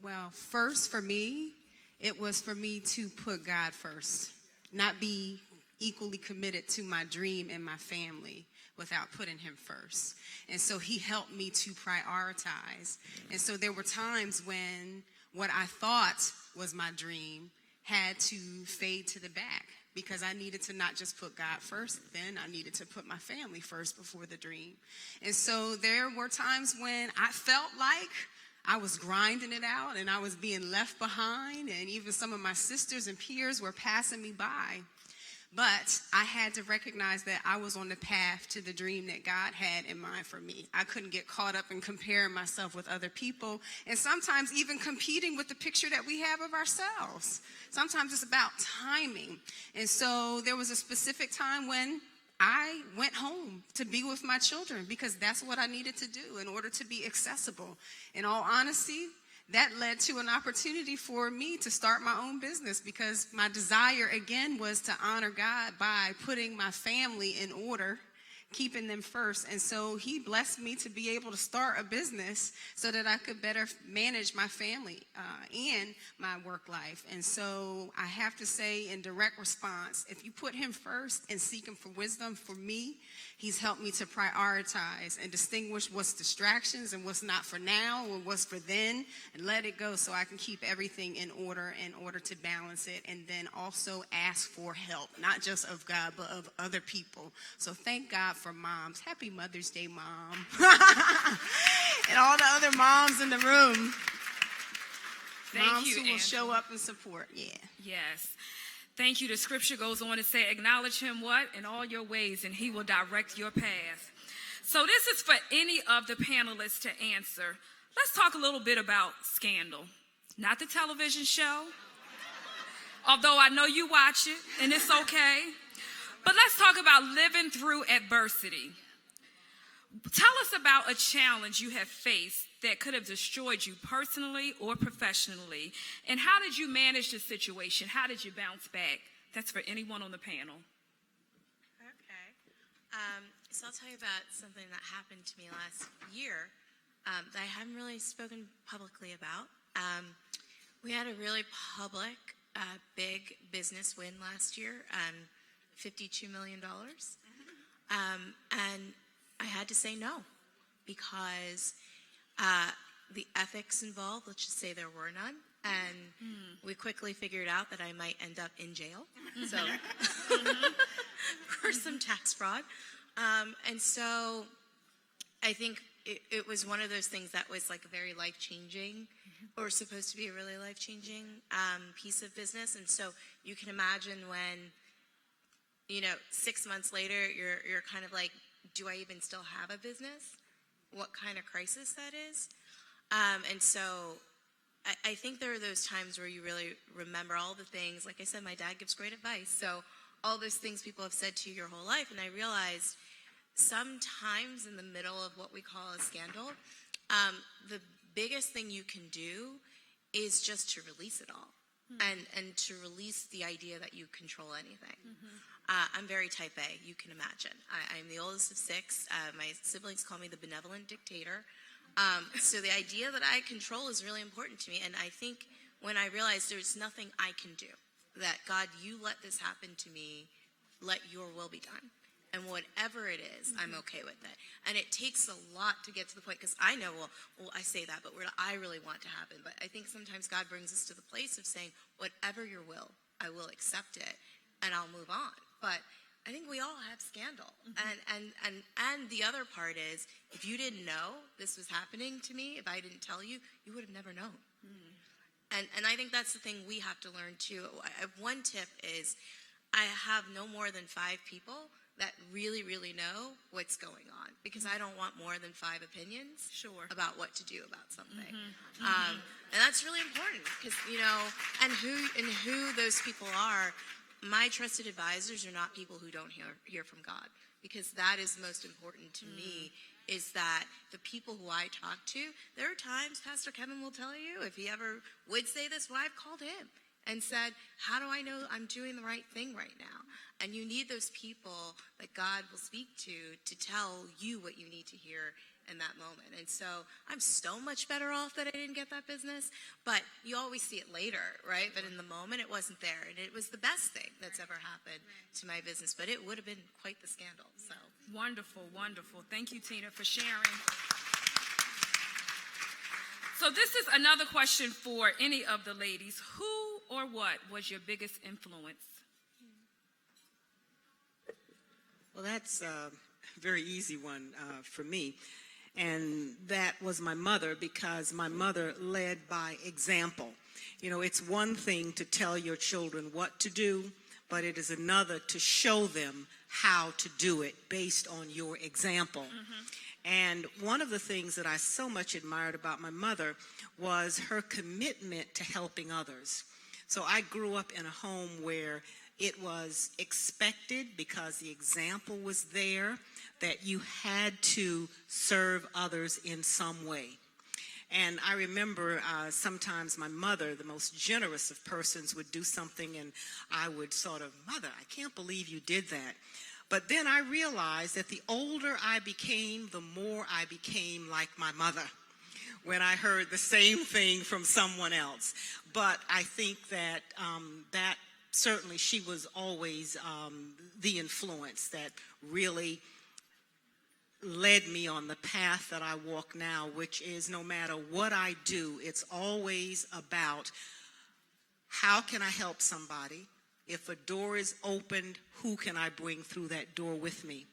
Well, first for me, it was for me to put God first, not be equally committed to my dream and my family without putting him first. And so he helped me to prioritize. And so there were times when what I thought was my dream had to fade to the back because I needed to not just put God first, then I needed to put my family first before the dream. And so there were times when I felt like I was grinding it out and I was being left behind, and even some of my sisters and peers were passing me by. But I had to recognize that I was on the path to the dream that God had in mind for me. I couldn't get caught up in comparing myself with other people, and sometimes even competing with the picture that we have of ourselves. Sometimes it's about timing. And so there was a specific time when I went home to be with my children because that's what I needed to do in order to be accessible. In all honesty, that led to an opportunity for me to start my own business because my desire, again, was to honor God by putting my family in order, keeping them first. And so he blessed me to be able to start a business so that I could better manage my family and my work life. And so I have to say, in direct response, if you put him first and seek him for wisdom, for me, he's helped me to prioritize and distinguish what's distractions and what's not for now or what's for then, and let it go so I can keep everything in order to balance it, and then also ask for help, not just of God, but of other people. So thank God for moms. Happy Mother's Day, Mom. And all the other moms in the room. Moms who will show up and support. Yeah. Yes. Thank you. The scripture goes on to say, acknowledge him what? In all your ways, and he will direct your path. So this is for any of the panelists to answer. Let's talk a little bit about Scandal. Not the television show, although I know you watch it, and it's okay. But let's talk about living through adversity. Tell us about a challenge you have faced that could have destroyed you personally or professionally, and how did you manage the situation? How did you bounce back? That's for anyone on the panel. Okay. So I'll tell you about something that happened to me last year that I haven't really spoken publicly about. We had a really public, big business win last year, $52 million. And I had to say no because the ethics involved, let's just say there were none. And we quickly figured out that I might end up in jail. So for some tax fraud. And so I think it was one of those things that was like a very life-changing or supposed to be a really life-changing piece of business. And so you can imagine when, 6 months later, you're kind of like, do I even still have a business? What kind of crisis that is? And so I think there are those times where you really remember all the things. Like I said, my dad gives great advice. So all those things people have said to you your whole life. And I realized sometimes in the middle of what we call a scandal, the biggest thing you can do is just to release it all and to release the idea that you control anything. I'm very type A, you can imagine. I'm the oldest of 6. My siblings call me the benevolent dictator. So the idea that I control is really important to me. And I think when I realized there's nothing I can do, that God, you let this happen to me, let your will be done. And whatever it is, I'm okay with it. And it takes a lot to get to the point, because I know, well, I say that, but I really want to happen. But I think sometimes God brings us to the place of saying, whatever your will, I will accept it, and I'll move on. But I think we all have scandal. And the other part is, if you didn't know this was happening to me, if I didn't tell you, you would have never known. And I think that's the thing we have to learn too. One tip is, I have no more than 5 people that really, really know what's going on, because I don't want more than 5 opinions about what to do about something. And that's really important, because, and who those people are. My trusted advisors are not people who don't hear from God, because that is most important to me, is that the people who I talk to, there are times, Pastor Kevin will tell you, if he ever would say this, well, I've called him and said, how do I know I'm doing the right thing right now? And you need those people that God will speak to tell you what you need to hear in that moment. And so I'm so much better off that I didn't get that business, but you always see it later, right? But in the moment, it wasn't there. And it was the best thing that's ever happened to my business, but it would have been quite the scandal. So Wonderful, wonderful. Thank you, Tina, for sharing. So this is another question for any of the ladies. Who or what was your biggest influence? Well, that's a very easy one for me. And that was my mother, because my mother led by example. It's one thing to tell your children what to do, but it is another to show them how to do it based on your example. And one of the things that I so much admired about my mother was her commitment to helping others. So I grew up in a home where it was expected, because the example was there, that you had to serve others in some way. And I remember sometimes my mother, the most generous of persons, would do something and I would sort of, Mother, I can't believe you did that. But then I realized that the older I became, the more I became like my mother when I heard the same thing from someone else. But I think that that certainly she was always the influence that really led me on the path that I walk now, which is no matter what I do, it's always about how can I help somebody? If a door is opened, who can I bring through that door with me?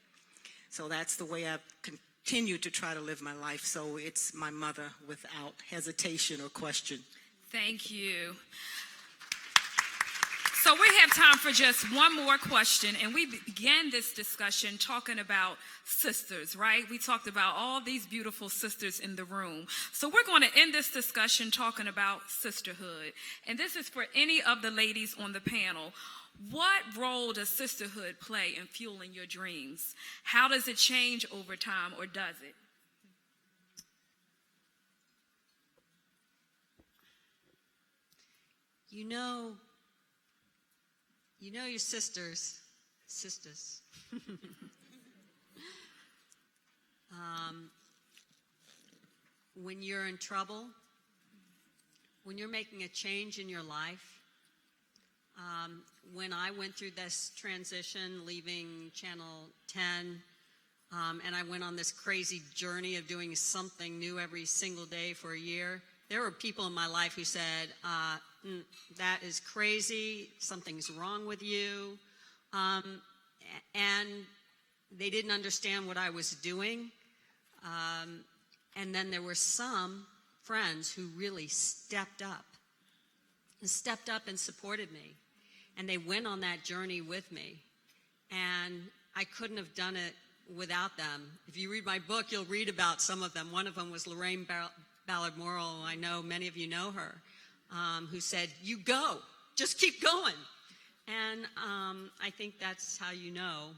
So that's the way I've continued to try to live my life. So it's my mother without hesitation or question. Thank you. So we have time for just one more question, and we began this discussion talking about sisters, right? We talked about all these beautiful sisters in the room. So we're going to end this discussion talking about sisterhood, and this is for any of the ladies on the panel. What role does sisterhood play in fueling your dreams? How does it change over time, or does it? You know your sisters. When you're in trouble, when you're making a change in your life, when I went through this transition, leaving Channel 10, and I went on this crazy journey of doing something new every single day for a year, there were people in my life who said, that is crazy, something's wrong with you, and they didn't understand what I was doing. And then there were some friends who really stepped up and supported me. And they went on that journey with me. And I couldn't have done it without them. If you read my book, you'll read about some of them. One of them was Lorraine Ballard-Morrill. I know many of you know her, who said, you go, just keep going. And I think that's how you know.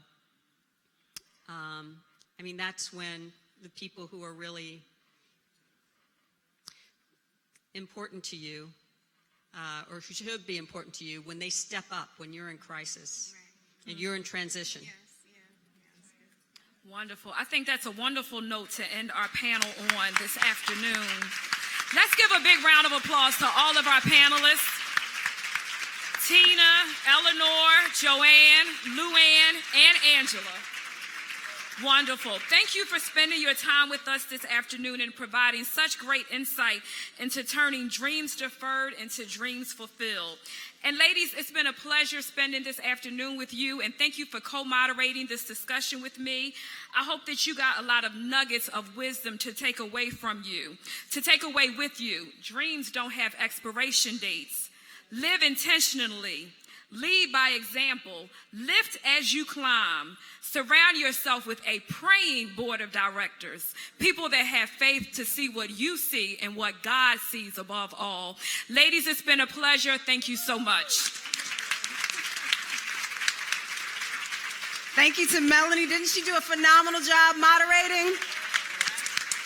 That's when the people who are really important to you, or who should be important to you, when they step up when you're in crisis and you're in transition. Wonderful. I think that's a wonderful note to end our panel on this afternoon. Let's give a big round of applause to all of our panelists. Tina, Eleanor, Joanne, Luann, and Angela. Wonderful. Thank you for spending your time with us this afternoon and providing such great insight into turning dreams deferred into dreams fulfilled. And ladies, it's been a pleasure spending this afternoon with you, and thank you for co-moderating this discussion with me. I hope that you got a lot of nuggets of wisdom to take away from you, to take away with you. Dreams don't have expiration dates. Live intentionally. Lead by example. Lift as you climb. Surround yourself with a praying board of directors, people that have faith to see what you see and what God sees above all. Ladies, it's been a pleasure. Thank you so much. Thank you to Melanie. Didn't she do a phenomenal job moderating?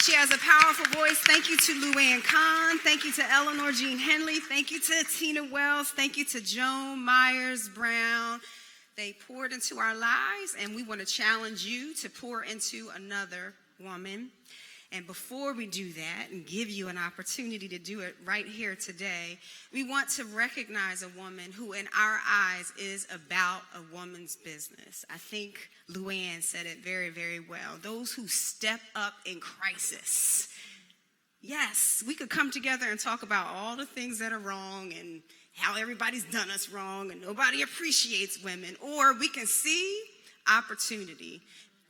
She has a powerful voice. Thank you to Luann Kahn. Thank you to Eleanor Jean Henley. Thank you to Tina Wells. Thank you to Joan Myers Brown. They poured into our lives, and we want to challenge you to pour into another woman. And before we do that and give you an opportunity to do it right here today, we want to recognize a woman who in our eyes is about a woman's business. I think Luann said it very, very well. Those who step up in crisis. Yes, we could come together and talk about all the things that are wrong and how everybody's done us wrong and nobody appreciates women. Or we can see opportunity.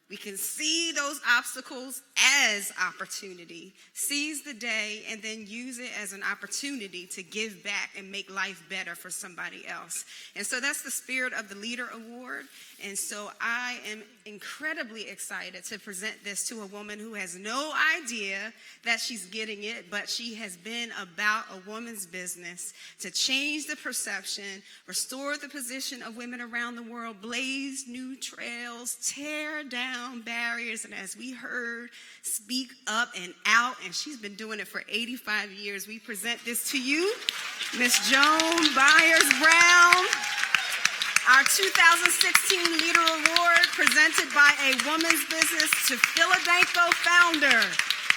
We can see those obstacles as opportunity, seize the day, and then use it as an opportunity to give back and make life better for somebody else. And so that's the spirit of the Leader Award. And so I am incredibly excited to present this to a woman who has no idea that she's getting it, but she has been about a woman's business to change the perception, restore the position of women around the world, blaze new trails, tear down barriers, and as we heard, speak up and out. And she's been doing it for 85 years. We present this to you, Miss Joan Myers Brown. Our 2016 Leader Award presented by a woman's business to Philadelphia founder,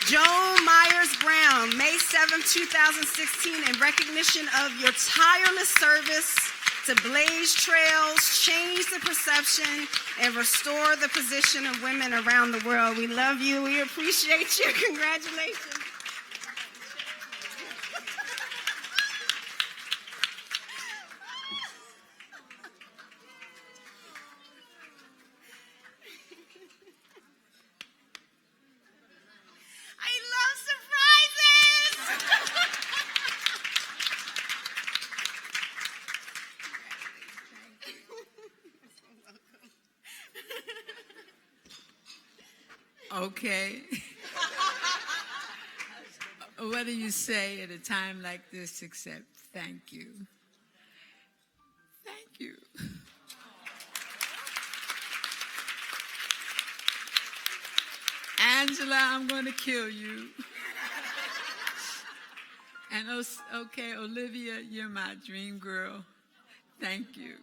Joan Myers Brown, May 7, 2016, in recognition of your tireless service to blaze trails, change the perception, and restore the position of women around the world. We love you. We appreciate you. Congratulations. Okay. What do you say at a time like this except thank you? Thank you. Angela, I'm going to kill you. And okay, Olivia, you're my dream girl. Thank you.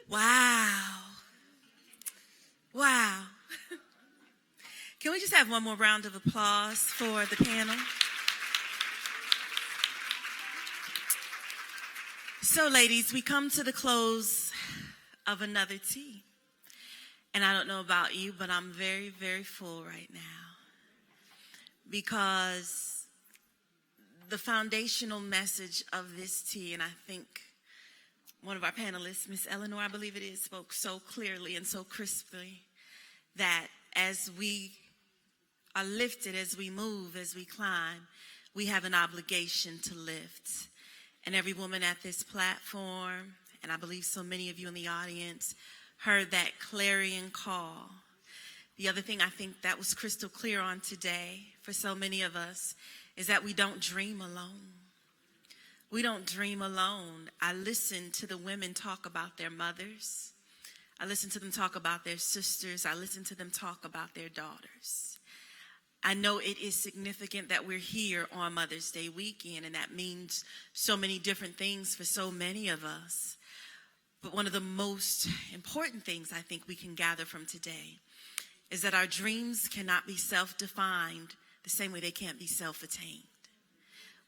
Wow. Wow. Can we just have one more round of applause for the panel? So, ladies, we come to the close of another tea. And I don't know about you, but I'm very, very full right now. Because the foundational message of this tea, and I think one of our panelists, Miss Eleanor, I believe it is, spoke so clearly and so crisply that as we are lifted, as we move, as we climb, we have an obligation to lift. And every woman at this platform, and I believe so many of you in the audience, heard that clarion call. The other thing I think that was crystal clear on today for so many of us is that we don't dream alone. We don't dream alone. I listen to the women talk about their mothers. I listen to them talk about their sisters. I listen to them talk about their daughters. I know it is significant that we're here on Mother's Day weekend, and that means so many different things for so many of us. But one of the most important things I think we can gather from today is that our dreams cannot be self-defined the same way they can't be self-attained.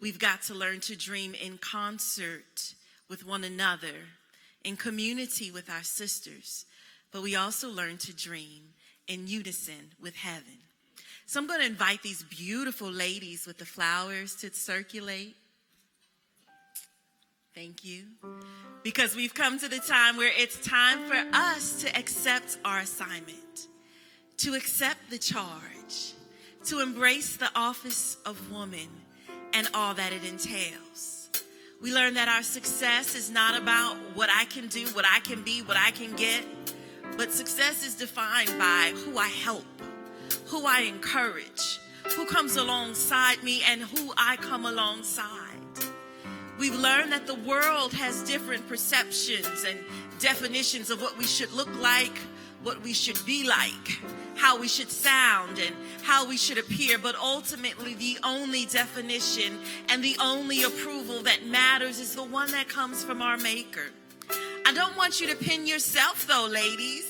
We've got to learn to dream in concert with one another, in community with our sisters, but we also learn to dream in unison with heaven. So I'm going to invite these beautiful ladies with the flowers to circulate. Thank you. Because we've come to the time where it's time for us to accept our assignment, to accept the charge, to embrace the office of woman and all that it entails. We learn that our success is not about what I can do, what I can be, what I can get, but success is defined by who I help, who I encourage, who comes alongside me, and who I come alongside. We've learned that the world has different perceptions and definitions of what we should look like, what we should be like, how we should sound, and how we should appear. But ultimately, the only definition and the only approval that matters is the one that comes from our Maker. I don't want you to pin yourself, though, ladies.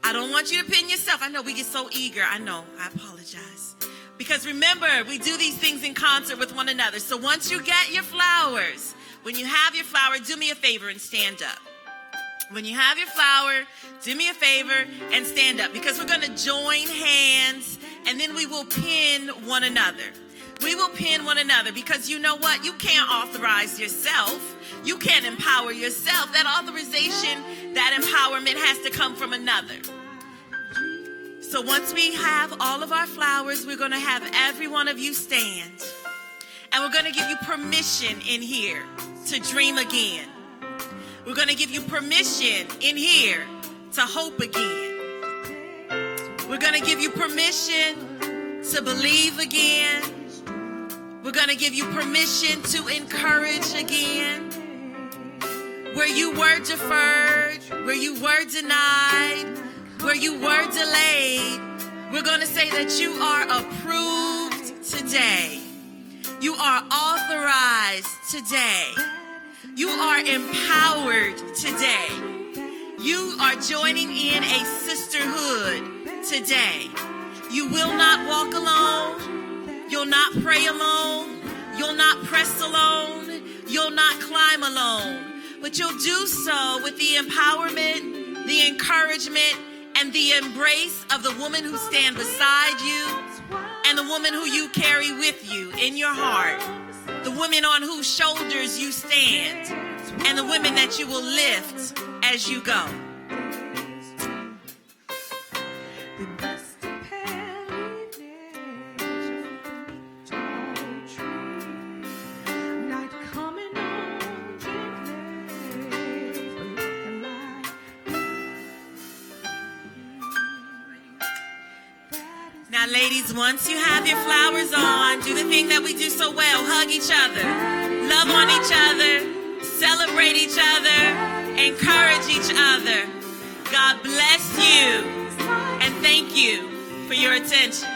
I don't want you to pin yourself. I know we get so eager. I know. I apologize. Because remember, we do these things in concert with one another. So once you get your flowers, when you have your flower, do me a favor and stand up. When you have your flower, do me a favor and stand up, because we're going to join hands and then we will pin one another. We will pin one another, because you know what? You can't authorize yourself. You can't empower yourself. That authorization, that empowerment has to come from another. So once we have all of our flowers, we're going to have every one of you stand. And we're going to give you permission in here to dream again. We're going to give you permission in here to hope again. We're going to give you permission to believe again. We're going to give you permission to encourage again. Where you were deferred, where you were denied, where you were delayed, we're going to say that you are approved today. You are authorized today. You are empowered today. You are joining in a sisterhood today. You will not walk alone. You'll not pray alone. You'll not press alone. You'll not climb alone. But you'll do so with the empowerment, the encouragement, and the embrace of the woman who stands beside you and the woman who you carry with you in your heart, the women on whose shoulders you stand, and the women that you will lift as you go. Now, ladies, once you have your flowers on, do the thing that we do so well. Hug each other, love on each other, celebrate each other, encourage each other. God bless you, and thank you for your attention.